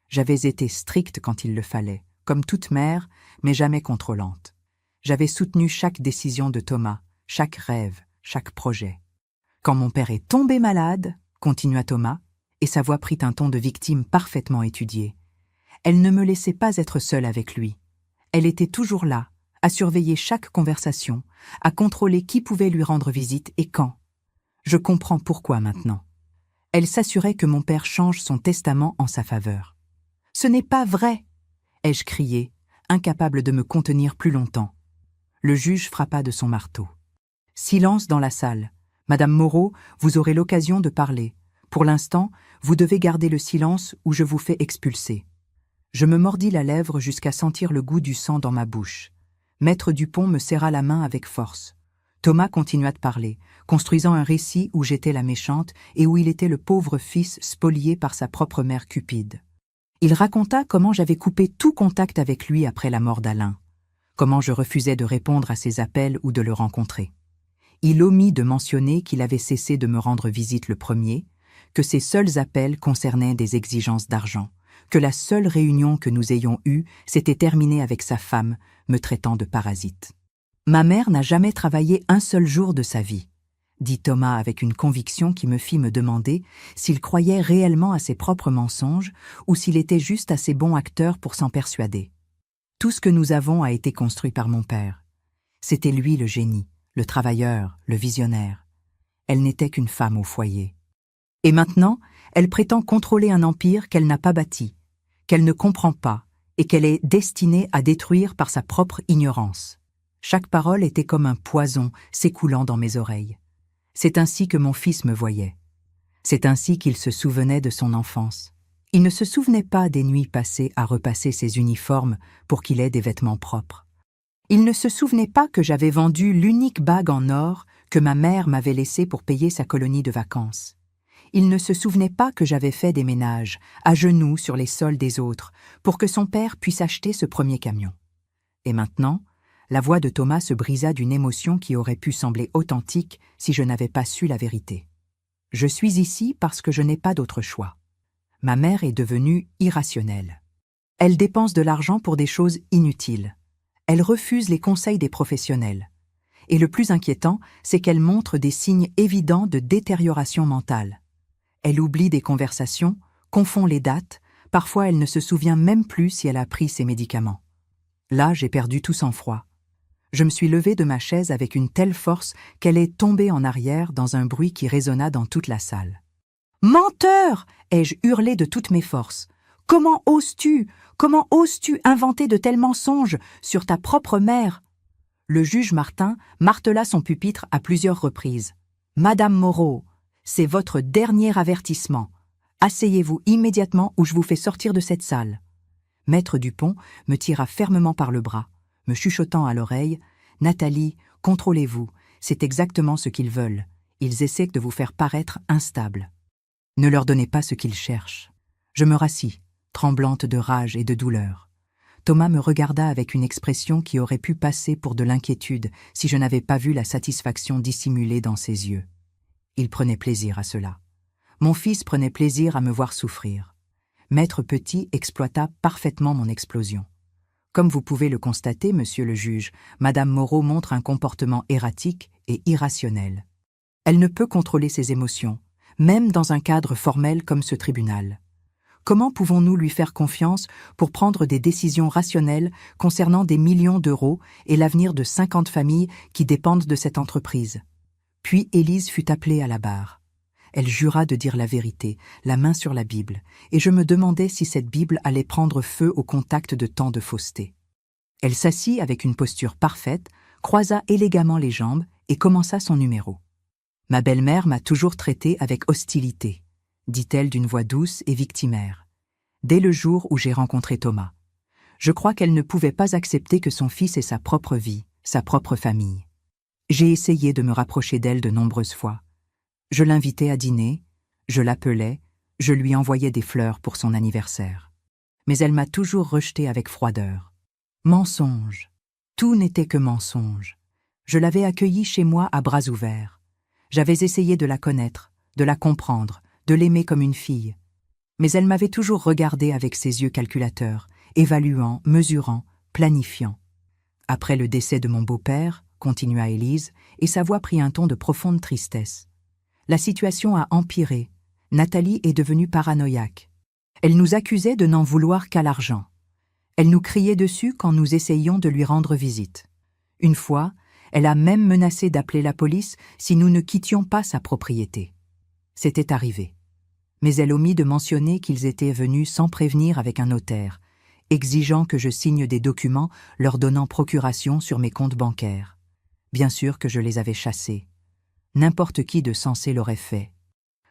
J'avais été stricte quand il le fallait, comme toute mère, mais jamais contrôlante. J'avais soutenu chaque décision de Thomas, chaque rêve, chaque projet. Quand mon père est tombé malade, continua Thomas, et sa voix prit un ton de victime parfaitement étudié. Elle ne me laissait pas être seule avec lui. Elle était toujours là, à surveiller chaque conversation, à contrôler qui pouvait lui rendre visite et quand. Je comprends pourquoi maintenant. Elle s'assurait que mon père change son testament en sa faveur. « Ce n'est pas vrai !» ai-je crié, incapable de me contenir plus longtemps. Le juge frappa de son marteau. « Silence dans la salle. Madame Moreau, vous aurez l'occasion de parler. Pour l'instant, vous devez garder le silence ou je vous fais expulser. » Je me mordis la lèvre jusqu'à sentir le goût du sang dans ma bouche. Maître Dupont me serra la main avec force. Thomas continua de parler, construisant un récit où j'étais la méchante et où il était le pauvre fils spolié par sa propre mère cupide. Il raconta comment j'avais coupé tout contact avec lui après la mort d'Alain, comment je refusais de répondre à ses appels ou de le rencontrer. Il omit de mentionner qu'il avait cessé de me rendre visite le premier, que ses seuls appels concernaient des exigences d'argent, que la seule réunion que nous ayons eue s'était terminée avec sa femme, me traitant de parasite. « Ma mère n'a jamais travaillé un seul jour de sa vie, » dit Thomas avec une conviction qui me fit me demander s'il croyait réellement à ses propres mensonges ou s'il était juste assez bon acteur pour s'en persuader. Tout ce que nous avons a été construit par mon père. C'était lui le génie, le travailleur, le visionnaire. Elle n'était qu'une femme au foyer. Et maintenant, elle prétend contrôler un empire qu'elle n'a pas bâti, qu'elle ne comprend pas et qu'elle est destinée à détruire par sa propre ignorance. Chaque parole était comme un poison s'écoulant dans mes oreilles. C'est ainsi que mon fils me voyait. C'est ainsi qu'il se souvenait de son enfance. Il ne se souvenait pas des nuits passées à repasser ses uniformes pour qu'il ait des vêtements propres. Il ne se souvenait pas que j'avais vendu l'unique bague en or que ma mère m'avait laissée pour payer sa colonie de vacances. Il ne se souvenait pas que j'avais fait des ménages, à genoux sur les sols des autres, pour que son père puisse acheter ce premier camion. Et maintenant, la voix de Thomas se brisa d'une émotion qui aurait pu sembler authentique si je n'avais pas su la vérité. Je suis ici parce que je n'ai pas d'autre choix. Ma mère est devenue irrationnelle. Elle dépense de l'argent pour des choses inutiles. Elle refuse les conseils des professionnels. Et le plus inquiétant, c'est qu'elle montre des signes évidents de détérioration mentale. Elle oublie des conversations, confond les dates, parfois elle ne se souvient même plus si elle a pris ses médicaments. Là, j'ai perdu tout sang-froid. Je me suis levée de ma chaise avec une telle force qu'elle est tombée en arrière dans un bruit qui résonna dans toute la salle. « Menteur !» ai-je hurlé de toutes mes forces. « Comment oses-tu inventer de tels mensonges sur ta propre mère ?» Le juge Martin martela son pupitre à plusieurs reprises. « Madame Moreau, c'est votre dernier avertissement. Asseyez-vous immédiatement ou je vous fais sortir de cette salle. » Maître Dupont me tira fermement par le bras, me chuchotant à l'oreille « Nathalie, contrôlez-vous, c'est exactement ce qu'ils veulent. Ils essaient de vous faire paraître instable. Ne leur donnez pas ce qu'ils cherchent. » Je me rassis, tremblante de rage et de douleur. Thomas me regarda avec une expression qui aurait pu passer pour de l'inquiétude si je n'avais pas vu la satisfaction dissimulée dans ses yeux. Il prenait plaisir à cela. Mon fils prenait plaisir à me voir souffrir. Maître Petit exploita parfaitement mon explosion. Comme vous pouvez le constater, monsieur le juge, Madame Moreau montre un comportement erratique et irrationnel. Elle ne peut contrôler ses émotions, même dans un cadre formel comme ce tribunal. Comment pouvons-nous lui faire confiance pour prendre des décisions rationnelles concernant des millions d'euros et l'avenir de 50 familles qui dépendent de cette entreprise? Puis Élise fut appelée à la barre. Elle jura de dire la vérité, la main sur la Bible, et je me demandais si cette Bible allait prendre feu au contact de tant de fausseté. Elle s'assit avec une posture parfaite, croisa élégamment les jambes et commença son numéro. « Ma belle-mère m'a toujours traité avec hostilité, » dit-elle d'une voix douce et victimaire, dès le jour où j'ai rencontré Thomas. Je crois qu'elle ne pouvait pas accepter que son fils ait sa propre vie, sa propre famille. J'ai essayé de me rapprocher d'elle de nombreuses fois. Je l'invitais à dîner, je l'appelais, je lui envoyais des fleurs pour son anniversaire. Mais elle m'a toujours rejeté avec froideur. Mensonge. Tout n'était que mensonge. Je l'avais accueillie chez moi à bras ouverts. J'avais essayé de la connaître, de la comprendre, de l'aimer comme une fille. Mais elle m'avait toujours regardé avec ses yeux calculateurs, évaluant, mesurant, planifiant. Après le décès de mon beau-père, continua Élise, et sa voix prit un ton de profonde tristesse. La situation a empiré. Nathalie est devenue paranoïaque. Elle nous accusait de n'en vouloir qu'à l'argent. Elle nous criait dessus quand nous essayions de lui rendre visite. Une fois, elle a même menacé d'appeler la police si nous ne quittions pas sa propriété. C'était arrivé. Mais elle omit de mentionner qu'ils étaient venus sans prévenir avec un notaire, exigeant que je signe des documents leur donnant procuration sur mes comptes bancaires. Bien sûr que je les avais chassés. N'importe qui de sensé l'aurait fait.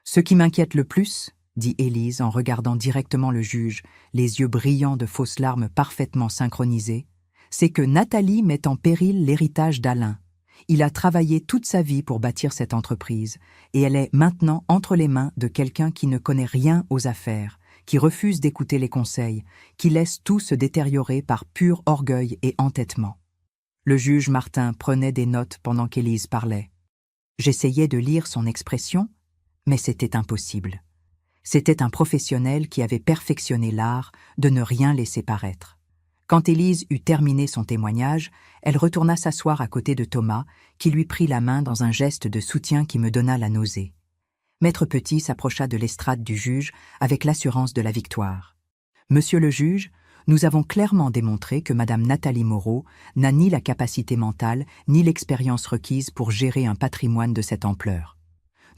Ce qui m'inquiète le plus, dit Élise en regardant directement le juge, les yeux brillants de fausses larmes parfaitement synchronisées, c'est que Nathalie met en péril l'héritage d'Alain. Il a travaillé toute sa vie pour bâtir cette entreprise, et elle est maintenant entre les mains de quelqu'un qui ne connaît rien aux affaires, qui refuse d'écouter les conseils, qui laisse tout se détériorer par pur orgueil et entêtement. Le juge Martin prenait des notes pendant qu'Élise parlait. J'essayais de lire son expression, mais c'était impossible. C'était un professionnel qui avait perfectionné l'art de ne rien laisser paraître. Quand Élise eut terminé son témoignage, elle retourna s'asseoir à côté de Thomas, qui lui prit la main dans un geste de soutien qui me donna la nausée. Maître Petit s'approcha de l'estrade du juge avec l'assurance de la victoire. « Monsieur le juge, nous avons clairement démontré que Madame Nathalie Moreau n'a ni la capacité mentale ni l'expérience requise pour gérer un patrimoine de cette ampleur.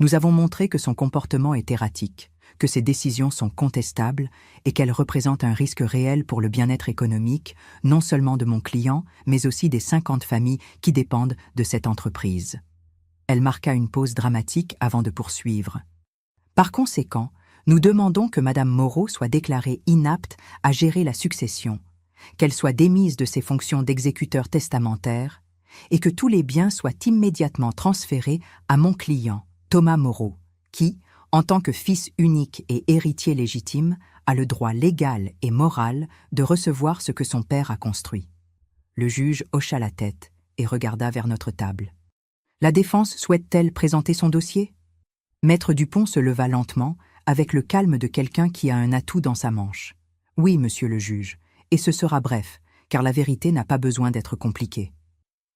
Nous avons montré que son comportement est erratique, que ses décisions sont contestables et qu'elle représente un risque réel pour le bien-être économique, non seulement de mon client, mais aussi des 50 familles qui dépendent de cette entreprise. » Elle marqua une pause dramatique avant de poursuivre. « Par conséquent, nous demandons que Madame Moreau soit déclarée inapte à gérer la succession, qu'elle soit démise de ses fonctions d'exécuteur testamentaire et que tous les biens soient immédiatement transférés à mon client, Thomas Moreau, qui, en tant que fils unique et héritier légitime, a le droit légal et moral de recevoir ce que son père a construit. » Le juge hocha la tête et regarda vers notre table. « La défense souhaite-t-elle présenter son dossier ?» Maître Dupont se leva lentement, avec le calme de quelqu'un qui a un atout dans sa manche. « Oui, monsieur le juge, et ce sera bref, car la vérité n'a pas besoin d'être compliquée. »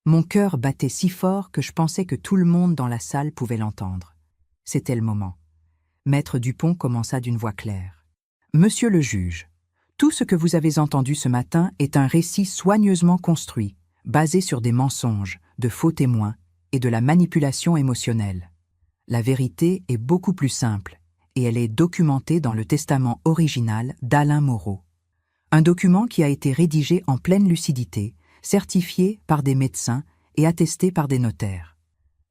Mon cœur battait si fort que je pensais que tout le monde dans la salle pouvait l'entendre. C'était le moment. Maître Dupont commença d'une voix claire. « Monsieur le juge, tout ce que vous avez entendu ce matin est un récit soigneusement construit, basé sur des mensonges, de faux témoins et de la manipulation émotionnelle. La vérité est beaucoup plus simple, et elle est documentée dans le testament original d'Alain Moreau. Un document qui a été rédigé en pleine lucidité, certifiée par des médecins et attestée par des notaires.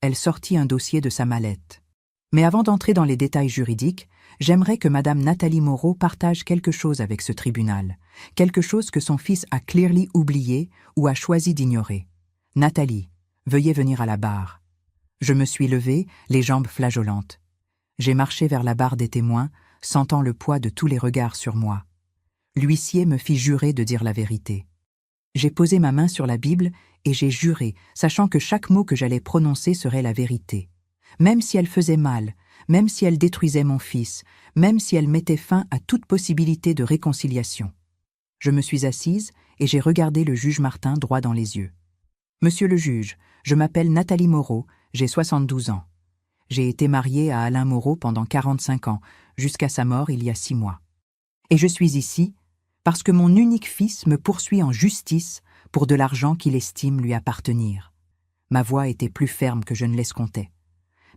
Elle sortit un dossier de sa mallette. Mais avant d'entrer dans les détails juridiques, j'aimerais que Madame Nathalie Moreau partage quelque chose avec ce tribunal, quelque chose que son fils a clairement oublié ou a choisi d'ignorer. Nathalie, veuillez venir à la barre. Je me suis levée, les jambes flageolantes. J'ai marché vers la barre des témoins, sentant le poids de tous les regards sur moi. L'huissier me fit jurer de dire la vérité. J'ai posé ma main sur la Bible et j'ai juré, sachant que chaque mot que j'allais prononcer serait la vérité. Même si elle faisait mal, même si elle détruisait mon fils, même si elle mettait fin à toute possibilité de réconciliation. Je me suis assise et j'ai regardé le juge Martin droit dans les yeux. « Monsieur le juge, je m'appelle Nathalie Moreau, j'ai 72 ans. J'ai été mariée à Alain Moreau pendant 45 ans, jusqu'à sa mort il y a 6 mois. Et je suis ici parce que mon unique fils me poursuit en justice pour de l'argent qu'il estime lui appartenir. » Ma voix était plus ferme que je ne l'escomptais.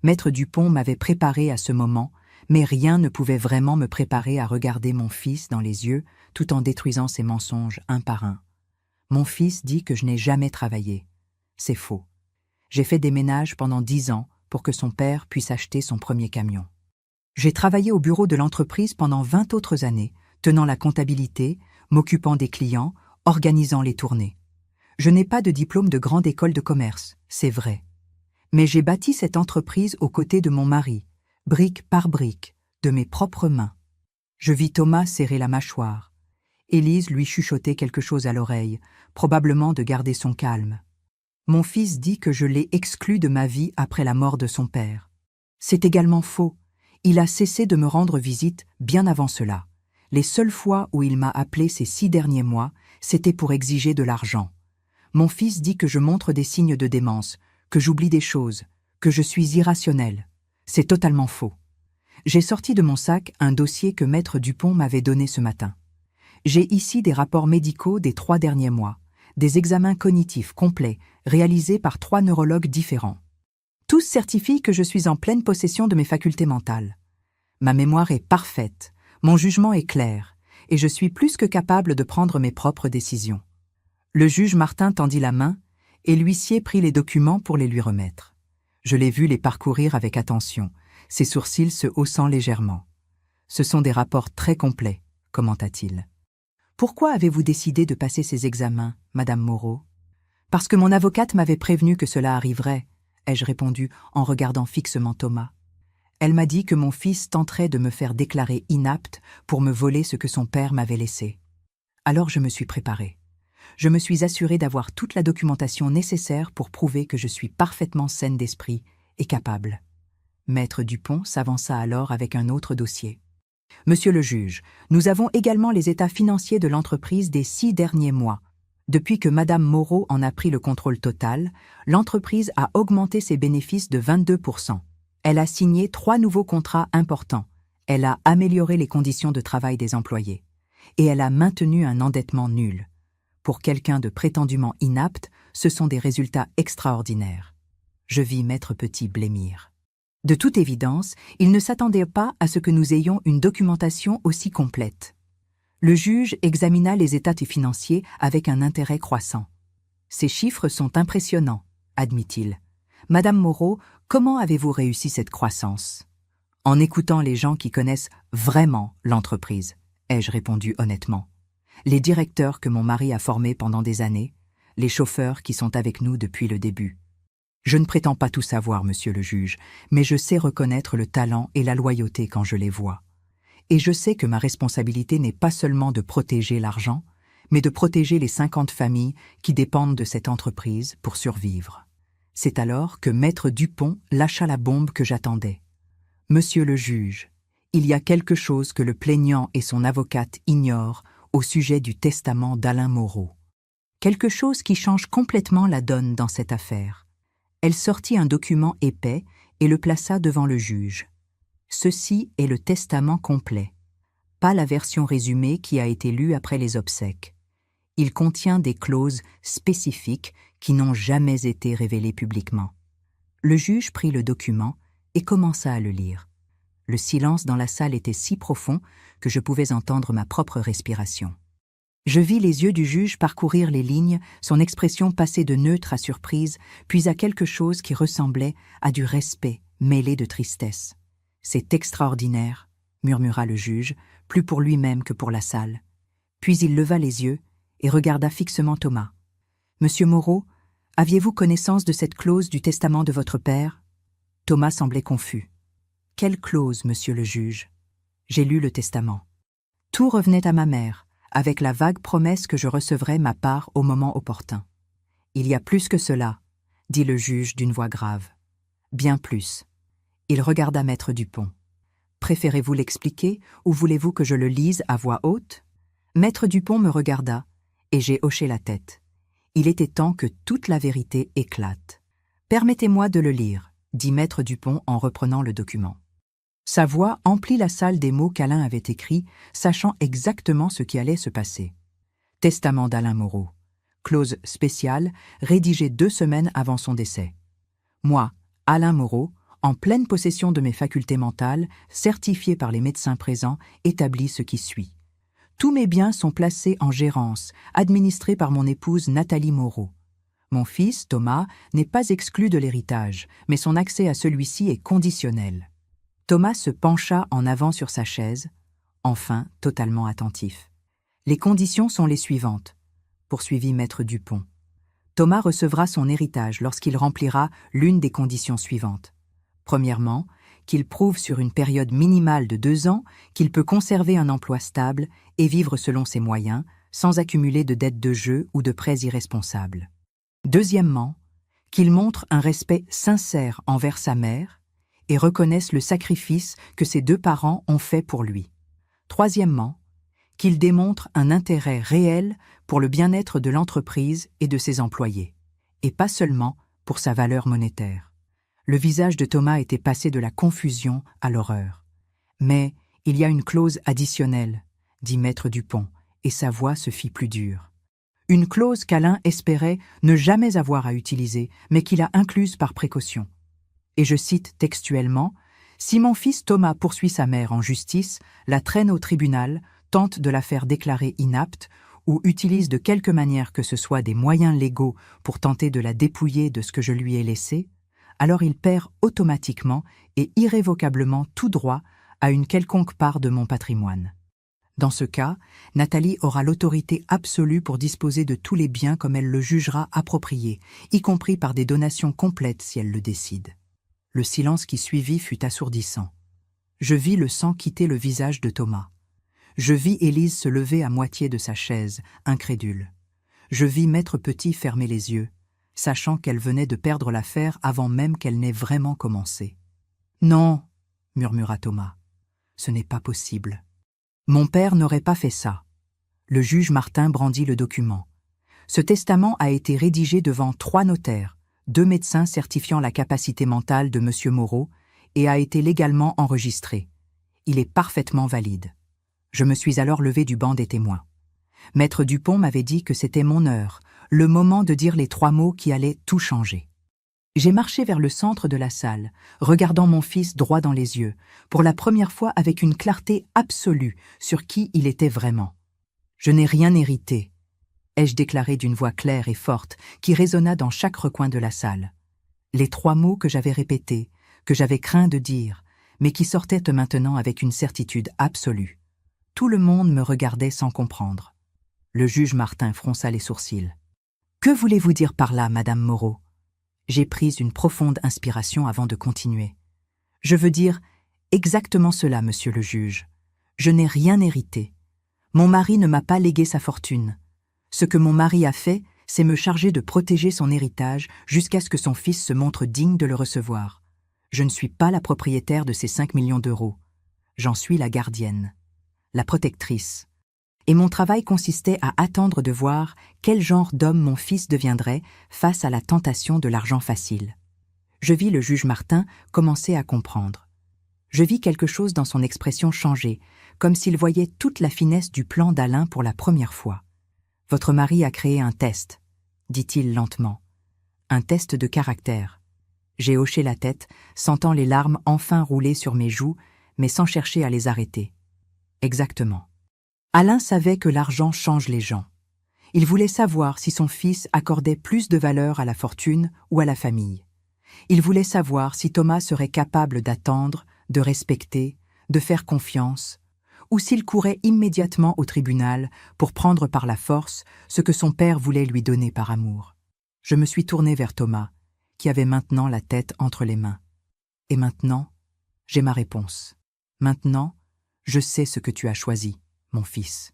Maître Dupont m'avait préparé à ce moment, mais rien ne pouvait vraiment me préparer à regarder mon fils dans les yeux tout en détruisant ses mensonges un par un. Mon fils dit que je n'ai jamais travaillé. C'est faux. J'ai fait des ménages pendant 10 ans pour que son père puisse acheter son premier camion. J'ai travaillé au bureau de l'entreprise pendant 20 autres années, tenant la comptabilité, m'occupant des clients, organisant les tournées. Je n'ai pas de diplôme de grande école de commerce, c'est vrai. Mais j'ai bâti cette entreprise aux côtés de mon mari, brique par brique, de mes propres mains. Je vis Thomas serrer la mâchoire. Élise lui chuchotait quelque chose à l'oreille, probablement de garder son calme. Mon fils dit que je l'ai exclu de ma vie après la mort de son père. C'est également faux. Il a cessé de me rendre visite bien avant cela. Les seules fois où il m'a appelé ces 6 derniers mois, c'était pour exiger de l'argent. Mon fils dit que je montre des signes de démence, que j'oublie des choses, que je suis irrationnel. C'est totalement faux. J'ai sorti de mon sac un dossier que Maître Dupont m'avait donné ce matin. J'ai ici des rapports médicaux des 3 derniers mois, des examens cognitifs complets réalisés par 3 neurologues différents. Tous certifient que je suis en pleine possession de mes facultés mentales. Ma mémoire est parfaite, mon jugement est clair, et je suis plus que capable de prendre mes propres décisions. Le juge Martin tendit la main, et l'huissier prit les documents pour les lui remettre. Je l'ai vu les parcourir avec attention, ses sourcils se haussant légèrement. « Ce sont des rapports très complets », commenta-t-il. « Pourquoi avez-vous décidé de passer ces examens, Madame Moreau ?»« Parce que mon avocate m'avait prévenu que cela arriverait, » ai-je répondu en regardant fixement Thomas. Elle m'a dit que mon fils tenterait de me faire déclarer inapte pour me voler ce que son père m'avait laissé. Alors je me suis préparée. Je me suis assurée d'avoir toute la documentation nécessaire pour prouver que je suis parfaitement saine d'esprit et capable. Maître Dupont s'avança alors avec un autre dossier. « Monsieur le juge, nous avons également les états financiers de l'entreprise des 6 derniers mois. Depuis que Madame Moreau en a pris le contrôle total, l'entreprise a augmenté ses bénéfices de 22%. Elle a signé 3 nouveaux contrats importants. Elle a amélioré les conditions de travail des employés. Et elle a maintenu un endettement nul. Pour quelqu'un de prétendument inapte, ce sont des résultats extraordinaires. » Je vis Maître Petit blêmir. De toute évidence, il ne s'attendait pas à ce que nous ayons une documentation aussi complète. Le juge examina les états financiers avec un intérêt croissant. « Ces chiffres sont impressionnants, » admit-il. « Madame Moreau, comment avez-vous réussi cette croissance ?»« En écoutant les gens qui connaissent vraiment l'entreprise, » ai-je répondu honnêtement. Les directeurs que mon mari a formés pendant des années, les chauffeurs qui sont avec nous depuis le début. Je ne prétends pas tout savoir, monsieur le juge, mais je sais reconnaître le talent et la loyauté quand je les vois. Et je sais que ma responsabilité n'est pas seulement de protéger l'argent, mais de protéger les 50 familles qui dépendent de cette entreprise pour survivre. C'est alors que Maître Dupont lâcha la bombe que j'attendais. « Monsieur le juge, il y a quelque chose que le plaignant et son avocate ignorent au sujet du testament d'Alain Moreau. Quelque chose qui change complètement la donne dans cette affaire. » Elle sortit un document épais et le plaça devant le juge. Ceci est le testament complet, pas la version résumée qui a été lue après les obsèques. Il contient des clauses spécifiques qui n'ont jamais été révélées publiquement. Le juge prit le document et commença à le lire. Le silence dans la salle était si profond que je pouvais entendre ma propre respiration. Je vis les yeux du juge parcourir les lignes, son expression passer de neutre à surprise, puis à quelque chose qui ressemblait à du respect mêlé de tristesse. « C'est extraordinaire », murmura le juge, plus pour lui-même que pour la salle. Puis il leva les yeux et regarda fixement Thomas. « Monsieur Moreau, aviez-vous connaissance de cette clause du testament de votre père ?» Thomas semblait confus. « Quelle clause, monsieur le juge ?» J'ai lu le testament. Tout revenait à ma mère, avec la vague promesse que je recevrais ma part au moment opportun. « Il y a plus que cela, » dit le juge d'une voix grave. « Bien plus. » Il regarda maître Dupont. « Préférez-vous l'expliquer ou voulez-vous que je le lise à voix haute ?» Maître Dupont me regarda, et j'ai hoché la tête. Il était temps que toute la vérité éclate. « Permettez-moi de le lire, » dit maître Dupont en reprenant le document. Sa voix emplit la salle des mots qu'Alain avait écrits, sachant exactement ce qui allait se passer. Testament d'Alain Moreau. Clause spéciale, rédigée 2 semaines avant son décès. Moi, Alain Moreau, en pleine possession de mes facultés mentales, certifié par les médecins présents, établis ce qui suit. Tous mes biens sont placés en gérance, administrés par mon épouse Nathalie Moreau. Mon fils, Thomas, n'est pas exclu de l'héritage, mais son accès à celui-ci est conditionnel. Thomas se pencha en avant sur sa chaise, enfin totalement attentif. « Les conditions sont les suivantes, » poursuivit maître Dupont. « Thomas recevra son héritage lorsqu'il remplira l'une des conditions suivantes. Premièrement, qu'il prouve sur une période minimale de 2 ans qu'il peut conserver un emploi stable et vivre selon ses moyens, sans accumuler de dettes de jeu ou de prêts irresponsables. Deuxièmement, qu'il montre un respect sincère envers sa mère et reconnaisse le sacrifice que ses 2 parents ont fait pour lui. Troisièmement, qu'il démontre un intérêt réel pour le bien-être de l'entreprise et de ses employés, et pas seulement pour sa valeur monétaire. Le visage de Thomas était passé de la confusion à l'horreur. « Mais il y a une clause additionnelle, » dit maître Dupont, et sa voix se fit plus dure. Une clause qu'Alain espérait ne jamais avoir à utiliser, mais qu'il a incluse par précaution. Et je cite textuellement, « Si mon fils Thomas poursuit sa mère en justice, la traîne au tribunal, tente de la faire déclarer inapte ou utilise de quelque manière que ce soit des moyens légaux pour tenter de la dépouiller de ce que je lui ai laissé, alors il perd automatiquement et irrévocablement tout droit à une quelconque part de mon patrimoine. Dans ce cas, Nathalie aura l'autorité absolue pour disposer de tous les biens comme elle le jugera approprié, y compris par des donations complètes si elle le décide. » Le silence qui suivit fut assourdissant. Je vis le sang quitter le visage de Thomas. Je vis Élise se lever à moitié de sa chaise, incrédule. Je vis maître Petit fermer les yeux, sachant qu'elle venait de perdre l'affaire avant même qu'elle n'ait vraiment commencé. « Non, » murmura Thomas, « ce n'est pas possible. Mon père n'aurait pas fait ça. » Le juge Martin brandit le document. Ce testament a été rédigé devant 3 notaires, 2 médecins certifiant la capacité mentale de M. Moreau et a été légalement enregistré. Il est parfaitement valide. Je me suis alors levé du banc des témoins. Maître Dupont m'avait dit que c'était mon heure, le moment de dire les 3 mots qui allaient tout changer. J'ai marché vers le centre de la salle, regardant mon fils droit dans les yeux, pour la première fois avec une clarté absolue sur qui il était vraiment. « Je n'ai rien hérité », ai-je déclaré d'une voix claire et forte qui résonna dans chaque recoin de la salle. Les 3 mots que j'avais répétés, que j'avais craint de dire, mais qui sortaient maintenant avec une certitude absolue. Tout le monde me regardait sans comprendre. Le juge Martin fronça les sourcils. « Que voulez-vous dire par là, Madame Moreau ?» J'ai pris une profonde inspiration avant de continuer. « Je veux dire exactement cela, monsieur le juge. Je n'ai rien hérité. Mon mari ne m'a pas légué sa fortune. Ce que mon mari a fait, c'est me charger de protéger son héritage jusqu'à ce que son fils se montre digne de le recevoir. Je ne suis pas la propriétaire de ces 5 millions d'euros. J'en suis la gardienne, la protectrice. Et mon travail consistait à attendre de voir quel genre d'homme mon fils deviendrait face à la tentation de l'argent facile. Je vis le juge Martin commencer à comprendre. Je vis quelque chose dans son expression changer, comme s'il voyait toute la finesse du plan d'Alain pour la première fois. « Votre mari a créé un test, » dit-il lentement. « Un test de caractère. » J'ai hoché la tête, sentant les larmes enfin rouler sur mes joues, mais sans chercher à les arrêter. « Exactement. » Alain savait que l'argent change les gens. Il voulait savoir si son fils accordait plus de valeur à la fortune ou à la famille. Il voulait savoir si Thomas serait capable d'attendre, de respecter, de faire confiance, ou s'il courait immédiatement au tribunal pour prendre par la force ce que son père voulait lui donner par amour. Je me suis tournée vers Thomas, qui avait maintenant la tête entre les mains. Et maintenant, j'ai ma réponse. Maintenant, je sais ce que tu as choisi, mon fils.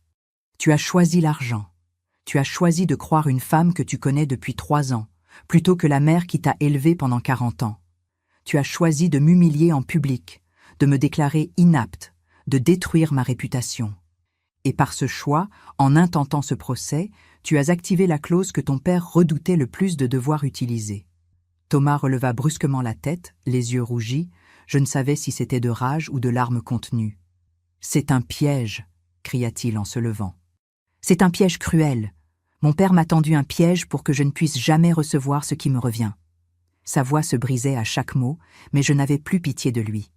Tu as choisi l'argent. Tu as choisi de croire une femme que tu connais depuis 3 ans, plutôt que la mère qui t'a élevé pendant 40 ans. Tu as choisi de m'humilier en public, de me déclarer inapte, de détruire ma réputation. Et par ce choix, en intentant ce procès, tu as activé la clause que ton père redoutait le plus de devoir utiliser. Thomas releva brusquement la tête, les yeux rougis. Je ne savais si c'était de rage ou de larmes contenues. « C'est un piège !» cria-t-il en se levant. « C'est un piège cruel. Mon père m'a tendu un piège pour que je ne puisse jamais recevoir ce qui me revient. » Sa voix se brisait à chaque mot, mais je n'avais plus pitié de lui.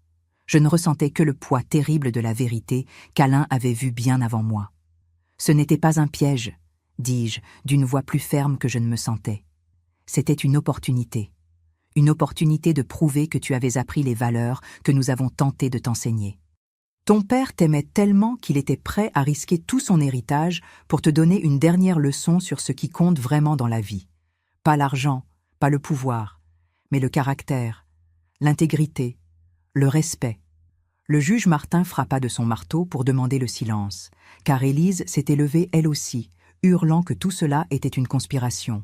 Je ne ressentais que le poids terrible de la vérité qu'Alain avait vue bien avant moi. « Ce n'était pas un piège, » dis-je, d'une voix plus ferme que je ne me sentais. C'était une opportunité de prouver que tu avais appris les valeurs que nous avons tenté de t'enseigner. Ton père t'aimait tellement qu'il était prêt à risquer tout son héritage pour te donner une dernière leçon sur ce qui compte vraiment dans la vie. Pas l'argent, pas le pouvoir, mais le caractère, l'intégrité, le respect. Le juge Martin frappa de son marteau pour demander le silence, car Élise s'était levée elle aussi, hurlant que tout cela était une conspiration,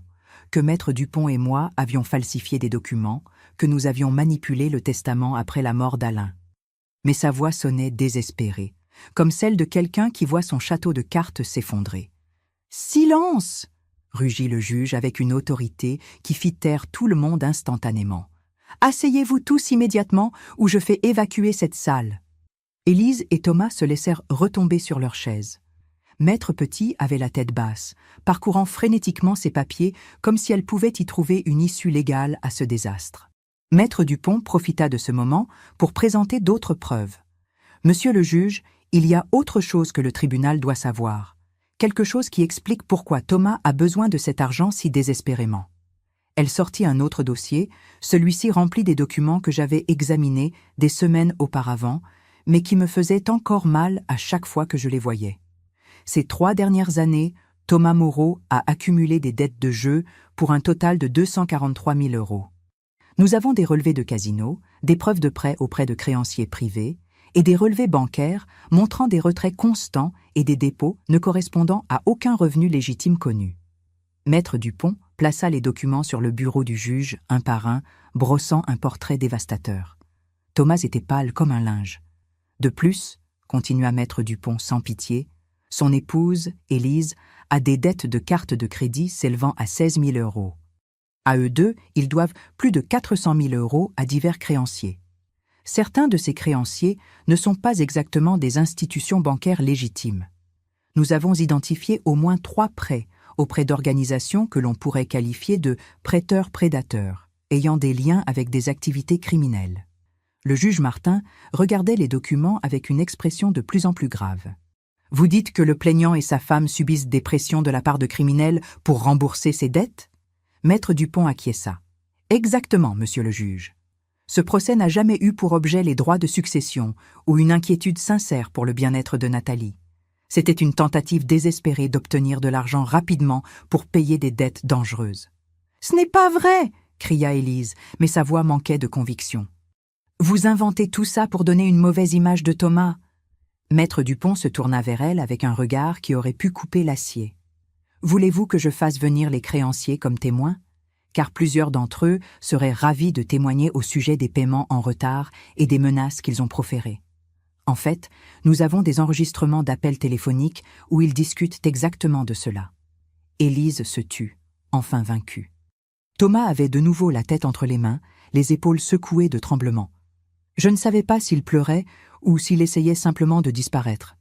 que Maître Dupont et moi avions falsifié des documents, que nous avions manipulé le testament après la mort d'Alain. Mais sa voix sonnait désespérée, comme celle de quelqu'un qui voit son château de cartes s'effondrer. « Silence !» rugit le juge avec une autorité qui fit taire tout le monde instantanément. « Asseyez-vous tous immédiatement ou je fais évacuer cette salle. » Élise et Thomas se laissèrent retomber sur leurs chaises. Maître Petit avait la tête basse, parcourant frénétiquement ses papiers comme si elle pouvait y trouver une issue légale à ce désastre. Maître Dupont profita de ce moment pour présenter d'autres preuves. « Monsieur le juge, il y a autre chose que le tribunal doit savoir. Quelque chose qui explique pourquoi Thomas a besoin de cet argent si désespérément. » Elle sortit un autre dossier, celui-ci rempli des documents que j'avais examinés des semaines auparavant, mais qui me faisaient encore mal à chaque fois que je les voyais. Ces 3 dernières années, Thomas Moreau a accumulé des dettes de jeu pour un total de 243 000 €. Nous avons des relevés de casino, des preuves de prêts auprès de créanciers privés et des relevés bancaires montrant des retraits constants et des dépôts ne correspondant à aucun revenu légitime connu. Maître Dupont plaça les documents sur le bureau du juge, un par un, brossant un portrait dévastateur. Thomas était pâle comme un linge. De plus, continua Maître Dupont sans pitié, son épouse, Élise, a des dettes de cartes de crédit s'élevant à 16 000 €. À eux deux, ils doivent plus de 400 000 € à divers créanciers. Certains de ces créanciers ne sont pas exactement des institutions bancaires légitimes. Nous avons identifié au moins 3 prêts auprès d'organisations que l'on pourrait qualifier de prêteurs-prédateurs, ayant des liens avec des activités criminelles. Le juge Martin regardait les documents avec une expression de plus en plus grave. « Vous dites que le plaignant et sa femme subissent des pressions de la part de criminels pour rembourser ses dettes ?» Maître Dupont acquiesça. « Exactement, monsieur le juge. Ce procès n'a jamais eu pour objet les droits de succession ou une inquiétude sincère pour le bien-être de Nathalie. C'était une tentative désespérée d'obtenir de l'argent rapidement pour payer des dettes dangereuses. »« Ce n'est pas vrai !» cria Élise, mais sa voix manquait de conviction. « Vous inventez tout ça pour donner une mauvaise image de Thomas. » Maître Dupont se tourna vers elle avec un regard qui aurait pu couper l'acier. « Voulez-vous que je fasse venir les créanciers comme témoins ? Car plusieurs d'entre eux seraient ravis de témoigner au sujet des paiements en retard et des menaces qu'ils ont proférées. En fait, nous avons des enregistrements d'appels téléphoniques où ils discutent exactement de cela. » Élise se tut, enfin vaincue. Thomas avait de nouveau la tête entre les mains, les épaules secouées de tremblement. Je ne savais pas s'il pleurait ou s'il essayait simplement de disparaître.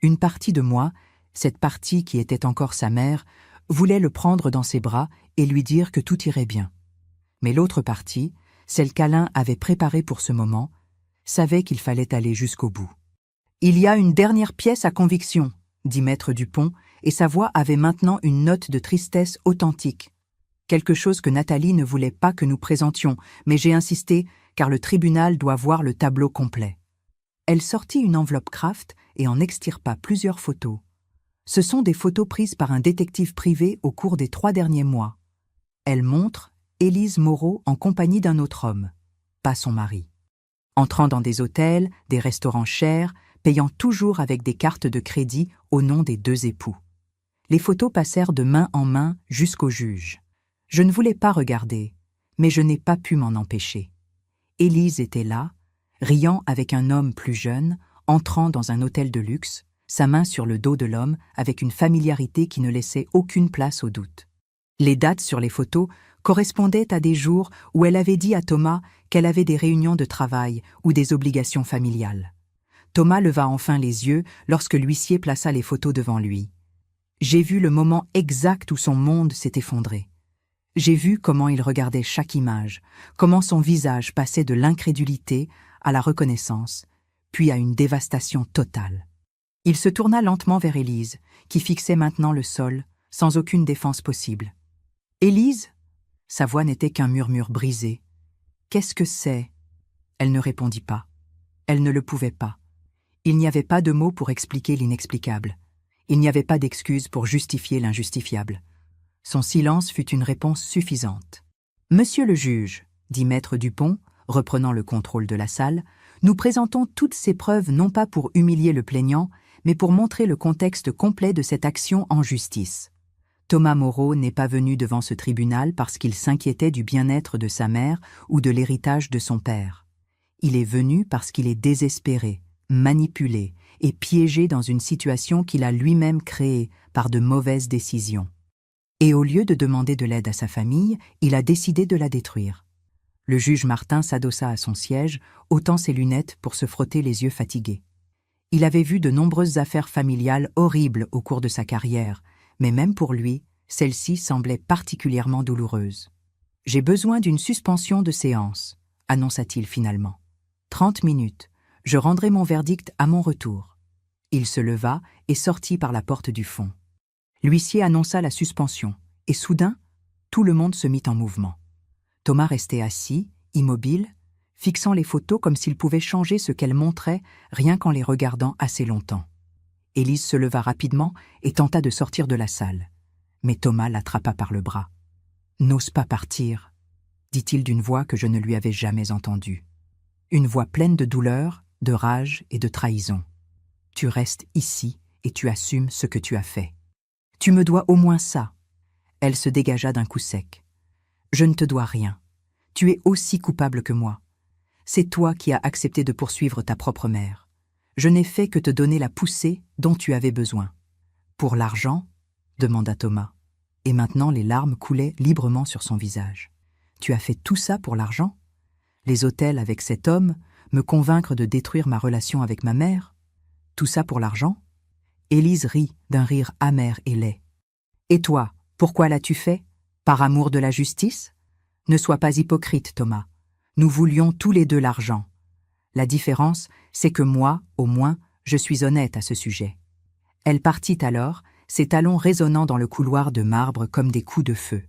Une partie de moi, cette partie qui était encore sa mère, voulait le prendre dans ses bras et lui dire que tout irait bien. Mais l'autre partie, celle qu'Alain avait préparée pour ce moment, savait qu'il fallait aller jusqu'au bout. « Il y a une dernière pièce à conviction, » dit maître Dupont, et sa voix avait maintenant une note de tristesse authentique. Quelque chose que Nathalie ne voulait pas que nous présentions, mais j'ai insisté, car le tribunal doit voir le tableau complet. Elle sortit une enveloppe Kraft et en extirpa plusieurs photos. Ce sont des photos prises par un détective privé au cours des 3 derniers mois. Elle montre Élise Moreau en compagnie d'un autre homme, pas son mari. Entrant dans des hôtels, des restaurants chers, payant toujours avec des cartes de crédit au nom des 2 époux. Les photos passèrent de main en main jusqu'au juge. Je ne voulais pas regarder, mais je n'ai pas pu m'en empêcher. Élise était là, riant avec un homme plus jeune, entrant dans un hôtel de luxe, sa main sur le dos de l'homme avec une familiarité qui ne laissait aucune place au doute. Les dates sur les photos correspondaient à des jours où elle avait dit à Thomas qu'elle avait des réunions de travail ou des obligations familiales. Thomas leva enfin les yeux lorsque l'huissier plaça les photos devant lui. J'ai vu le moment exact où son monde s'est effondré. J'ai vu comment il regardait chaque image, comment son visage passait de l'incrédulité à la reconnaissance, puis à une dévastation totale. Il se tourna lentement vers Élise, qui fixait maintenant le sol, sans aucune défense possible. « Élise ?» Sa voix n'était qu'un murmure brisé. « Qu'est-ce que c'est ?» Elle ne répondit pas. Elle ne le pouvait pas. Il n'y avait pas de mots pour expliquer l'inexplicable. Il n'y avait pas d'excuse pour justifier l'injustifiable. Son silence fut une réponse suffisante. « Monsieur le juge, » dit maître Dupont, reprenant le contrôle de la salle, « nous présentons toutes ces preuves non pas pour humilier le plaignant, mais pour montrer le contexte complet de cette action en justice. Thomas Moreau n'est pas venu devant ce tribunal parce qu'il s'inquiétait du bien-être de sa mère ou de l'héritage de son père. Il est venu parce qu'il est désespéré, manipulé et piégé dans une situation qu'il a lui-même créée par de mauvaises décisions. Et au lieu de demander de l'aide à sa famille, il a décidé de la détruire. » Le juge Martin s'adossa à son siège, ôtant ses lunettes pour se frotter les yeux fatigués. Il avait vu de nombreuses affaires familiales horribles au cours de sa carrière, mais même pour lui, celle-ci semblait particulièrement douloureuse. « J'ai besoin d'une suspension de séance », annonça-t-il finalement. « 30 minutes, je rendrai mon verdict à mon retour. » Il se leva et sortit par la porte du fond. L'huissier annonça la suspension, et soudain, tout le monde se mit en mouvement. Thomas restait assis, immobile, fixant les photos comme s'il pouvait changer ce qu'elles montraient rien qu'en les regardant assez longtemps. Élise se leva rapidement et tenta de sortir de la salle. Mais Thomas l'attrapa par le bras. « N'ose pas partir », dit-il d'une voix que je ne lui avais jamais entendue. Une voix pleine de douleur, de rage et de trahison. « Tu restes ici et tu assumes ce que tu as fait. Tu me dois au moins ça. » Elle se dégagea d'un coup sec. « Je ne te dois rien. Tu es aussi coupable que moi. C'est toi qui as accepté de poursuivre ta propre mère. Je n'ai fait que te donner la poussée dont tu avais besoin. »« Pour l'argent ?» demanda Thomas. Et maintenant les larmes coulaient librement sur son visage. « Tu as fait tout ça pour l'argent ? Les hôtels avec cet homme, me convaincre de détruire ma relation avec ma mère ? Tout ça pour l'argent ?» Élise rit d'un rire amer et laid. « Et toi, pourquoi l'as-tu fait ? Par amour de la justice ? Ne sois pas hypocrite, Thomas. Nous voulions tous les deux l'argent. La différence, c'est que moi, au moins, je suis honnête à ce sujet. » Elle partit alors, ses talons résonnant dans le couloir de marbre comme des coups de feu.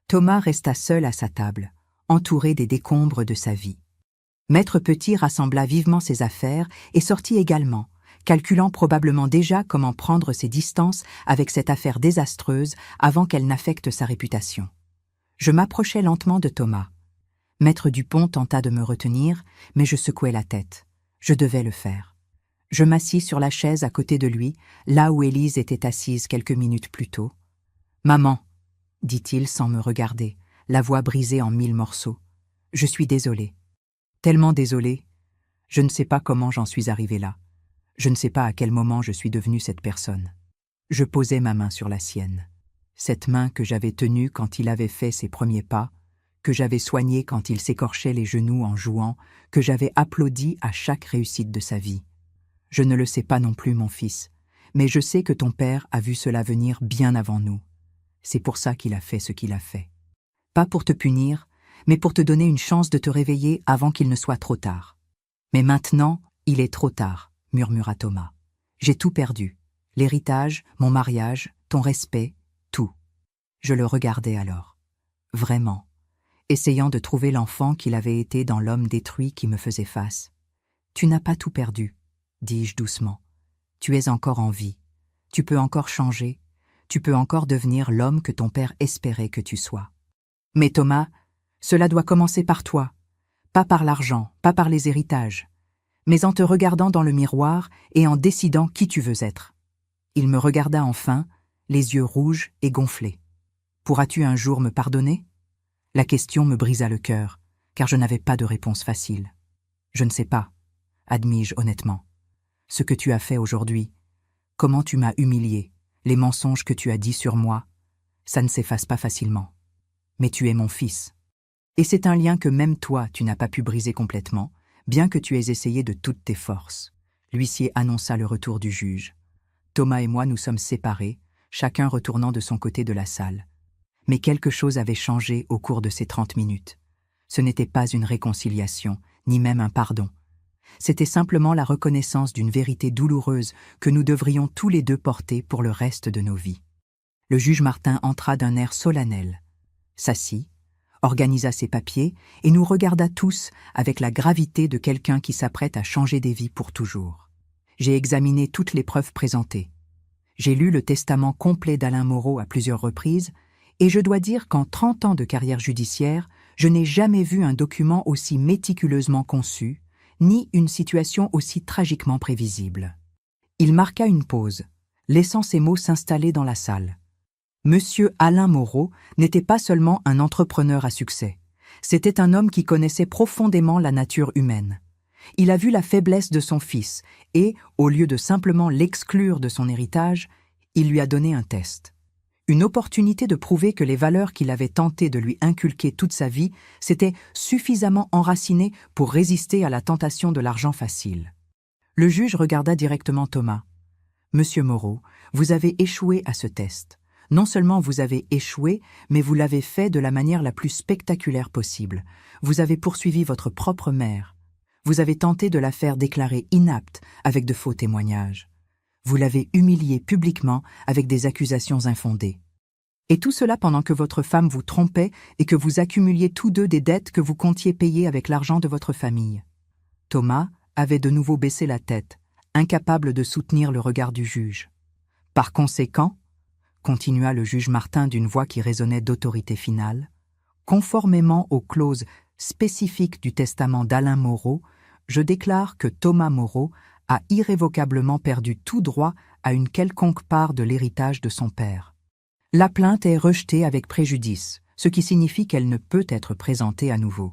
Thomas resta seul à sa table, entouré des décombres de sa vie. Maître Petit rassembla vivement ses affaires et sortit également, calculant probablement déjà comment prendre ses distances avec cette affaire désastreuse avant qu'elle n'affecte sa réputation. Je m'approchai lentement de Thomas. Maître Dupont tenta de me retenir, mais je secouai la tête. Je devais le faire. Je m'assis sur la chaise à côté de lui, là où Élise était assise quelques minutes plus tôt. « Maman », dit-il sans me regarder, la voix brisée en 1000 morceaux. « Je suis désolé. Tellement désolé. Je ne sais pas comment j'en suis arrivé là. Je ne sais pas à quel moment je suis devenue cette personne. » Je posai ma main sur la sienne. Cette main que j'avais tenue quand il avait fait ses premiers pas, que j'avais soignée quand il s'écorchait les genoux en jouant, que j'avais applaudi à chaque réussite de sa vie. Je ne le sais pas non plus, mon fils, mais je sais que ton père a vu cela venir bien avant nous. C'est pour ça qu'il a fait ce qu'il a fait. Pas pour te punir, mais pour te donner une chance de te réveiller avant qu'il ne soit trop tard. Mais maintenant, il est trop tard, murmura Thomas. J'ai tout perdu. L'héritage, mon mariage, ton respect, tout. Je le regardais alors. Vraiment. Essayant de trouver l'enfant qu'il avait été dans l'homme détruit qui me faisait face. Tu n'as pas tout perdu, dis-je doucement. Tu es encore en vie. Tu peux encore changer. Tu peux encore devenir l'homme que ton père espérait que tu sois. Mais Thomas, cela doit commencer par toi. Pas par l'argent, pas par les héritages, mais en te regardant dans le miroir et en décidant qui tu veux être. Il me regarda enfin, les yeux rouges et gonflés. Pourras-tu un jour me pardonner ? La question me brisa le cœur, car je n'avais pas de réponse facile. Je ne sais pas, admis-je honnêtement. Ce que tu as fait aujourd'hui, comment tu m'as humilié, les mensonges que tu as dits sur moi, ça ne s'efface pas facilement. Mais tu es mon fils. Et c'est un lien que même toi, tu n'as pas pu briser complètement, bien que tu aies essayé de toutes tes forces. L'huissier annonça le retour du juge. Thomas et moi nous sommes séparés, chacun retournant de son côté de la salle. Mais quelque chose avait changé au cours de ces 30 minutes. Ce n'était pas une réconciliation, ni même un pardon. C'était simplement la reconnaissance d'une vérité douloureuse que nous devrions tous les deux porter pour le reste de nos vies. Le juge Martin entra d'un air solennel, s'assit, organisa ses papiers et nous regarda tous avec la gravité de quelqu'un qui s'apprête à changer des vies pour toujours. J'ai examiné toutes les preuves présentées. J'ai lu le testament complet d'Alain Moreau à plusieurs reprises et je dois dire qu'en 30 ans de carrière judiciaire, je n'ai jamais vu un document aussi méticuleusement conçu, ni une situation aussi tragiquement prévisible. Il marqua une pause, laissant ces mots s'installer dans la salle. Monsieur Alain Moreau n'était pas seulement un entrepreneur à succès, c'était un homme qui connaissait profondément la nature humaine. Il a vu la faiblesse de son fils et, au lieu de simplement l'exclure de son héritage, il lui a donné un test. Une opportunité de prouver que les valeurs qu'il avait tenté de lui inculquer toute sa vie s'étaient suffisamment enracinées pour résister à la tentation de l'argent facile. Le juge regarda directement Thomas. « Monsieur Moreau, vous avez échoué à ce test. Non seulement vous avez échoué, mais vous l'avez fait de la manière la plus spectaculaire possible. Vous avez poursuivi votre propre mère. Vous avez tenté de la faire déclarer inapte avec de faux témoignages. Vous l'avez humiliée publiquement avec des accusations infondées. Et tout cela pendant que votre femme vous trompait et que vous accumuliez tous deux des dettes que vous comptiez payer avec l'argent de votre famille. » Thomas avait de nouveau baissé la tête, incapable de soutenir le regard du juge. « Par conséquent, » continua le juge Martin d'une voix qui résonnait d'autorité finale, « conformément aux clauses spécifiques du testament d'Alain Moreau, je déclare que Thomas Moreau a irrévocablement perdu tout droit à une quelconque part de l'héritage de son père. La plainte est rejetée avec préjudice, ce qui signifie qu'elle ne peut être présentée à nouveau.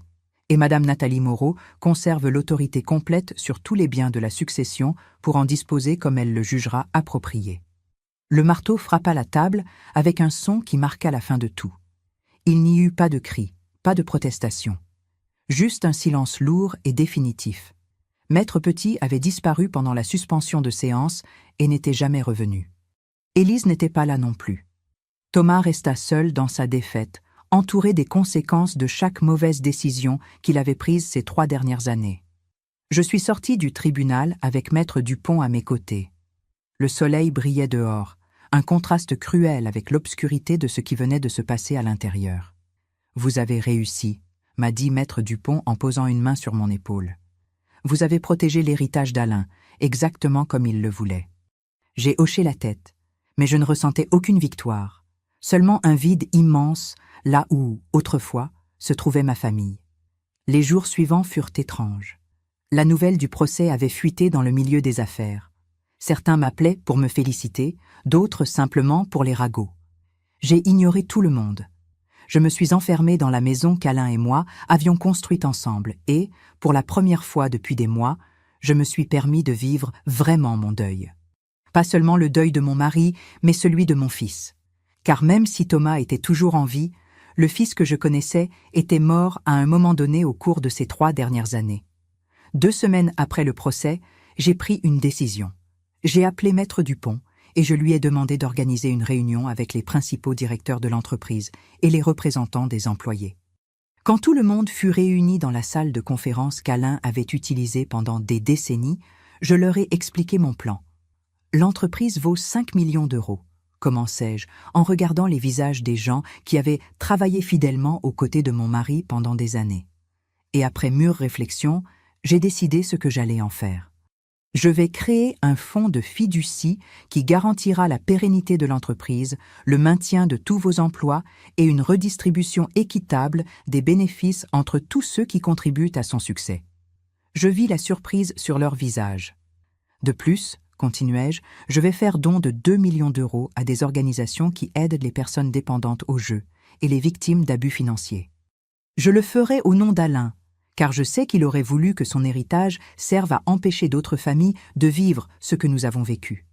Et Madame Nathalie Moreau conserve l'autorité complète sur tous les biens de la succession pour en disposer comme elle le jugera approprié. » Le marteau frappa la table avec un son qui marqua la fin de tout. Il n'y eut pas de cri, pas de protestation. Juste un silence lourd et définitif. Maître Petit avait disparu pendant la suspension de séance et n'était jamais revenu. Élise n'était pas là non plus. Thomas resta seul dans sa défaite, entouré des conséquences de chaque mauvaise décision qu'il avait prise ces 3 dernières années. Je suis sorti du tribunal avec Maître Dupont à mes côtés. Le soleil brillait dehors, un contraste cruel avec l'obscurité de ce qui venait de se passer à l'intérieur. « Vous avez réussi », m'a dit Maître Dupont en posant une main sur mon épaule. « Vous avez protégé l'héritage d'Alain, exactement comme il le voulait. » J'ai hoché la tête, mais je ne ressentais aucune victoire, seulement un vide immense là où, autrefois, se trouvait ma famille. Les jours suivants furent étranges. La nouvelle du procès avait fuité dans le milieu des affaires. Certains m'appelaient pour me féliciter, d'autres simplement pour les ragots. J'ai ignoré tout le monde. Je me suis enfermé dans la maison qu'Alain et moi avions construite ensemble et, pour la première fois depuis des mois, je me suis permis de vivre vraiment mon deuil. Pas seulement le deuil de mon mari, mais celui de mon fils. Car même si Thomas était toujours en vie, le fils que je connaissais était mort à un moment donné au cours de ces 3 dernières années. 2 semaines après le procès, j'ai pris une décision. J'ai appelé Maître Dupont et je lui ai demandé d'organiser une réunion avec les principaux directeurs de l'entreprise et les représentants des employés. Quand tout le monde fut réuni dans la salle de conférence qu'Alain avait utilisée pendant des décennies, je leur ai expliqué mon plan. L'entreprise vaut 5 millions d'euros, commençai-je, en regardant les visages des gens qui avaient travaillé fidèlement aux côtés de mon mari pendant des années. Et après mûre réflexion, j'ai décidé ce que j'allais en faire. Je vais créer un fonds de fiducie qui garantira la pérennité de l'entreprise, le maintien de tous vos emplois et une redistribution équitable des bénéfices entre tous ceux qui contribuent à son succès. Je vis la surprise sur leurs visages. De plus, continuai-je, je vais faire don de 2 millions d'euros à des organisations qui aident les personnes dépendantes au jeu et les victimes d'abus financiers. Je le ferai au nom d'Alain, car je sais qu'il aurait voulu que son héritage serve à empêcher d'autres familles de vivre ce que nous avons vécu.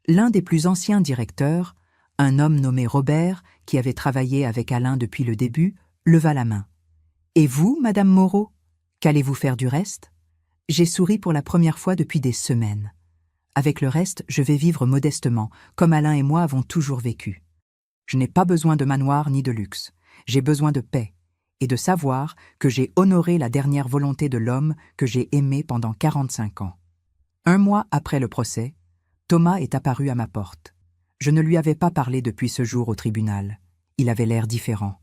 L'un des plus anciens directeurs, un homme nommé Robert, qui avait travaillé avec Alain depuis le début, leva la main. « Et vous, Madame Moreau, qu'allez-vous faire du reste ?» J'ai souri pour la première fois depuis des semaines. Avec le reste, je vais vivre modestement, comme Alain et moi avons toujours vécu. Je n'ai pas besoin de manoir ni de luxe. J'ai besoin de paix et de savoir que j'ai honoré la dernière volonté de l'homme que j'ai aimé pendant 45 ans. 1 mois après le procès, Thomas est apparu à ma porte. Je ne lui avais pas parlé depuis ce jour au tribunal. Il avait l'air différent.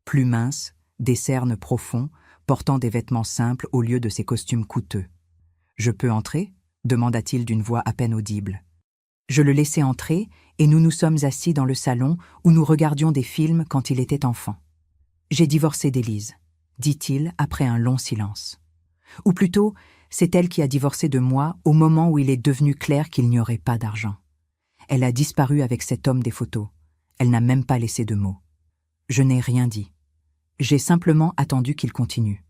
Plus mince, des cernes profonds, portant des vêtements simples au lieu de ses costumes coûteux. « Je peux entrer ?» demanda-t-il d'une voix à peine audible. Je le laissai entrer et nous nous sommes assis dans le salon où nous regardions des films quand il était enfant. « J'ai divorcé d'Élise, » dit-il après un long silence. Ou plutôt, c'est elle qui a divorcé de moi au moment où il est devenu clair qu'il n'y aurait pas d'argent. Elle a disparu avec cet homme des photos. Elle n'a même pas laissé de mots. Je n'ai rien dit. J'ai simplement attendu qu'il continue.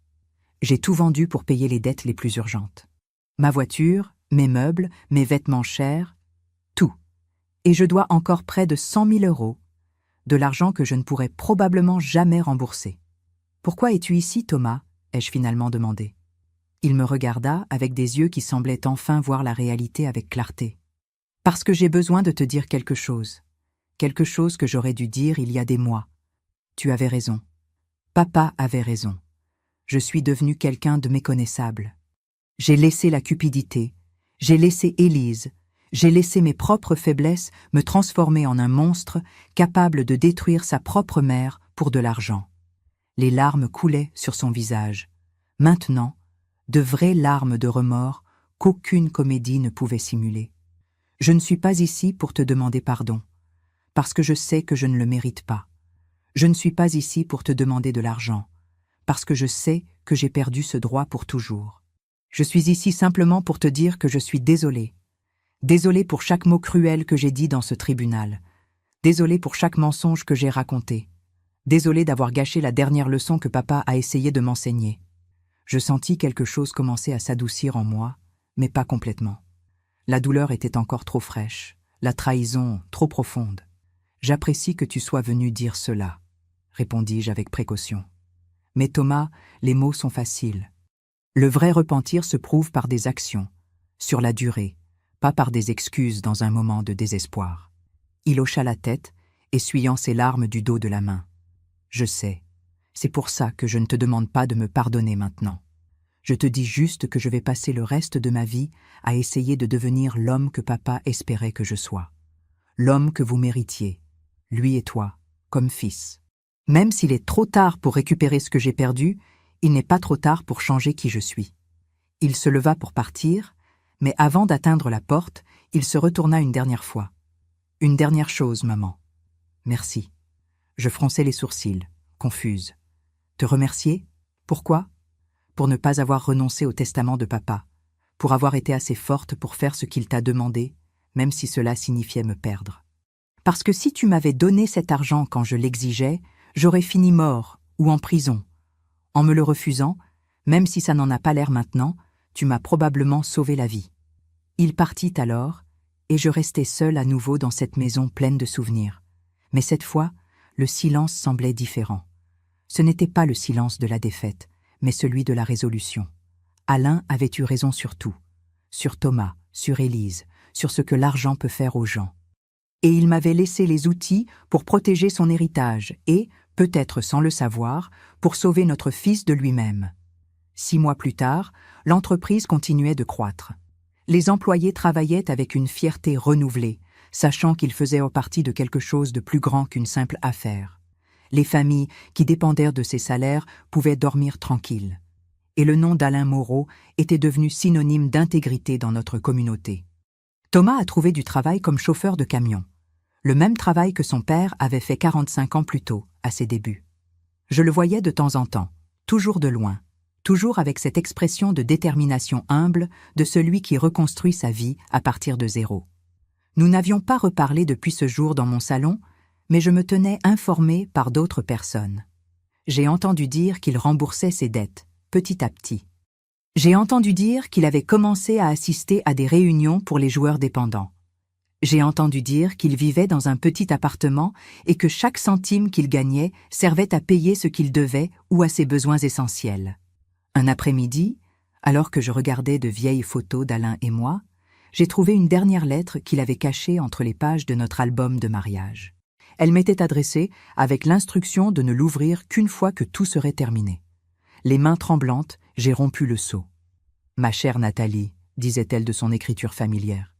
J'ai tout vendu pour payer les dettes les plus urgentes. Ma voiture, mes meubles, mes vêtements chers, tout. Et je dois encore près de 100 000 euros, de l'argent que je ne pourrai probablement jamais rembourser. « Pourquoi es-tu ici, Thomas ?» ai-je finalement demandé. Il me regarda avec des yeux qui semblaient enfin voir la réalité avec clarté. « Parce que j'ai besoin de te dire quelque chose que j'aurais dû dire il y a des mois. Tu avais raison. Papa avait raison. Je suis devenu quelqu'un de méconnaissable. J'ai laissé la cupidité, j'ai laissé Élise, j'ai laissé mes propres faiblesses me transformer en un monstre capable de détruire sa propre mère pour de l'argent. » Les larmes coulaient sur son visage. Maintenant, de vraies larmes de remords qu'aucune comédie ne pouvait simuler. « Je ne suis pas ici pour te demander pardon, parce que je sais que je ne le mérite pas. Je ne suis pas ici pour te demander de l'argent, parce que je sais que j'ai perdu ce droit pour toujours. Je suis ici simplement pour te dire que je suis désolé. Désolé pour chaque mot cruel que j'ai dit dans ce tribunal. Désolé pour chaque mensonge que j'ai raconté. Désolé d'avoir gâché la dernière leçon que papa a essayé de m'enseigner. » Je sentis quelque chose commencer à s'adoucir en moi, mais pas complètement. La douleur était encore trop fraîche, la trahison trop profonde. « J'apprécie que tu sois venu dire cela, » répondis-je avec précaution. « Mais Thomas, les mots sont faciles. Le vrai repentir se prouve par des actions, sur la durée, pas par des excuses dans un moment de désespoir. » Il hocha la tête, essuyant ses larmes du dos de la main. « Je sais. C'est pour ça que je ne te demande pas de me pardonner maintenant. Je te dis juste que je vais passer le reste de ma vie à essayer de devenir l'homme que papa espérait que je sois. L'homme que vous méritiez, lui et toi, comme fils. Même s'il est trop tard pour récupérer ce que j'ai perdu, il n'est pas trop tard pour changer qui je suis. » Il se leva pour partir, mais avant d'atteindre la porte, il se retourna une dernière fois. « Une dernière chose, maman. »« Merci. » Je fronçai les sourcils, confuse. « Te remercier ? Pourquoi ? » ?»« Pour ne pas avoir renoncé au testament de papa, pour avoir été assez forte pour faire ce qu'il t'a demandé, même si cela signifiait me perdre. Parce que si tu m'avais donné cet argent quand je l'exigeais, j'aurais fini mort ou en prison. En me le refusant, même si ça n'en a pas l'air maintenant, tu m'as probablement sauvé la vie. » Il partit alors, et je restai seule à nouveau dans cette maison pleine de souvenirs. Mais cette fois, le silence semblait différent. Ce n'était pas le silence de la défaite, mais celui de la résolution. Alain avait eu raison sur tout, sur Thomas, sur Élise, sur ce que l'argent peut faire aux gens. Et il m'avait laissé les outils pour protéger son héritage et, peut-être sans le savoir, pour sauver notre fils de lui-même. 6 mois plus tard, l'entreprise continuait de croître. Les employés travaillaient avec une fierté renouvelée, sachant qu'ils faisaient partie de quelque chose de plus grand qu'une simple affaire. Les familles qui dépendaient de ces salaires pouvaient dormir tranquilles. Et le nom d'Alain Moreau était devenu synonyme d'intégrité dans notre communauté. Thomas a trouvé du travail comme chauffeur de camion, le même travail que son père avait fait 45 ans plus tôt, à ses débuts. Je le voyais de temps en temps, toujours de loin, toujours avec cette expression de détermination humble de celui qui reconstruit sa vie à partir de zéro. Nous n'avions pas reparlé depuis ce jour dans mon salon, mais je me tenais informée par d'autres personnes. J'ai entendu dire qu'il remboursait ses dettes, petit à petit. J'ai entendu dire qu'il avait commencé à assister à des réunions pour les joueurs dépendants. J'ai entendu dire qu'il vivait dans un petit appartement et que chaque centime qu'il gagnait servait à payer ce qu'il devait ou à ses besoins essentiels. Un après-midi, alors que je regardais de vieilles photos d'Alain et moi, j'ai trouvé une dernière lettre qu'il avait cachée entre les pages de notre album de mariage. Elle m'était adressée avec l'instruction de ne l'ouvrir qu'une fois que tout serait terminé. Les mains tremblantes, j'ai rompu le sceau. « Ma chère Nathalie, disait-elle de son écriture familière,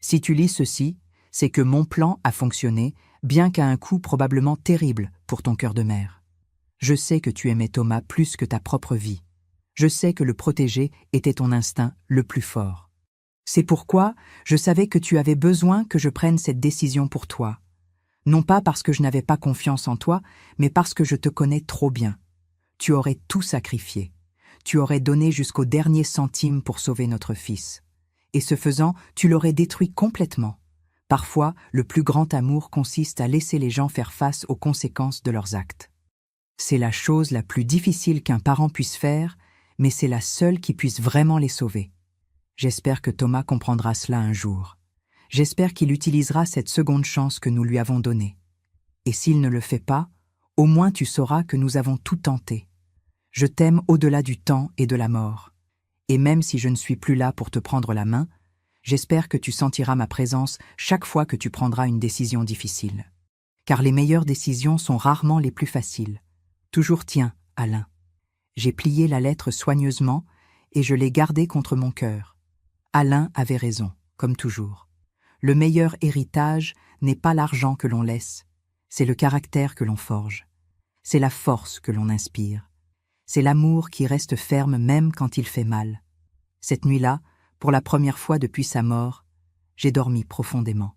si tu lis ceci, c'est que mon plan a fonctionné, bien qu'à un coût probablement terrible pour ton cœur de mère. Je sais que tu aimais Thomas plus que ta propre vie. Je sais que le protéger était ton instinct le plus fort. C'est pourquoi je savais que tu avais besoin que je prenne cette décision pour toi. Non pas parce que je n'avais pas confiance en toi, mais parce que je te connais trop bien. Tu aurais tout sacrifié. Tu aurais donné jusqu'au dernier centime pour sauver notre fils. Et ce faisant, tu l'aurais détruit complètement. Parfois, le plus grand amour consiste à laisser les gens faire face aux conséquences de leurs actes. C'est la chose la plus difficile qu'un parent puisse faire, mais c'est la seule qui puisse vraiment les sauver. J'espère que Thomas comprendra cela un jour. J'espère qu'il utilisera cette seconde chance que nous lui avons donnée. Et s'il ne le fait pas, au moins tu sauras que nous avons tout tenté. Je t'aime au-delà du temps et de la mort. Et même si je ne suis plus là pour te prendre la main, j'espère que tu sentiras ma présence chaque fois que tu prendras une décision difficile. Car les meilleures décisions sont rarement les plus faciles. Toujours tiens, Alain. J'ai plié la lettre soigneusement et je l'ai gardée contre mon cœur. Alain avait raison, comme toujours. Le meilleur héritage n'est pas l'argent que l'on laisse, c'est le caractère que l'on forge. C'est la force que l'on inspire. C'est l'amour qui reste ferme même quand il fait mal. Cette nuit-là, pour la première fois depuis sa mort, j'ai dormi profondément.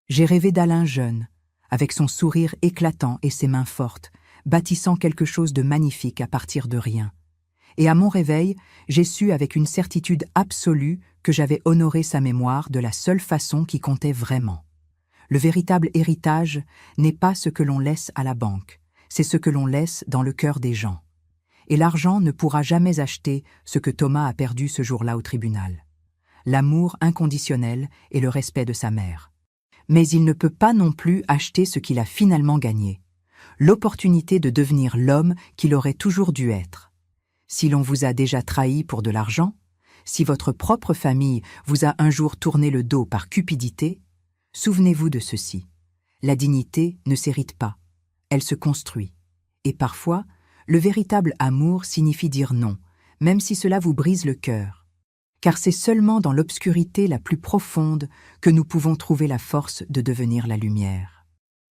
J'ai rêvé d'Alain jeune, avec son sourire éclatant et ses mains fortes, bâtissant quelque chose de magnifique à partir de rien. Et à mon réveil, j'ai su avec une certitude absolue que j'avais honoré sa mémoire de la seule façon qui comptait vraiment. Le véritable héritage n'est pas ce que l'on laisse à la banque, c'est ce que l'on laisse dans le cœur des gens. Et l'argent ne pourra jamais acheter ce que Thomas a perdu ce jour-là au tribunal. L'amour inconditionnel et le respect de sa mère. Mais il ne peut pas non plus acheter ce qu'il a finalement gagné. L'opportunité de devenir l'homme qu'il aurait toujours dû être. Si l'on vous a déjà trahi pour de l'argent, si votre propre famille vous a un jour tourné le dos par cupidité, souvenez-vous de ceci. La dignité ne s'hérite pas, elle se construit. Et parfois, le véritable amour signifie dire non, même si cela vous brise le cœur. Car c'est seulement dans l'obscurité la plus profonde que nous pouvons trouver la force de devenir la lumière.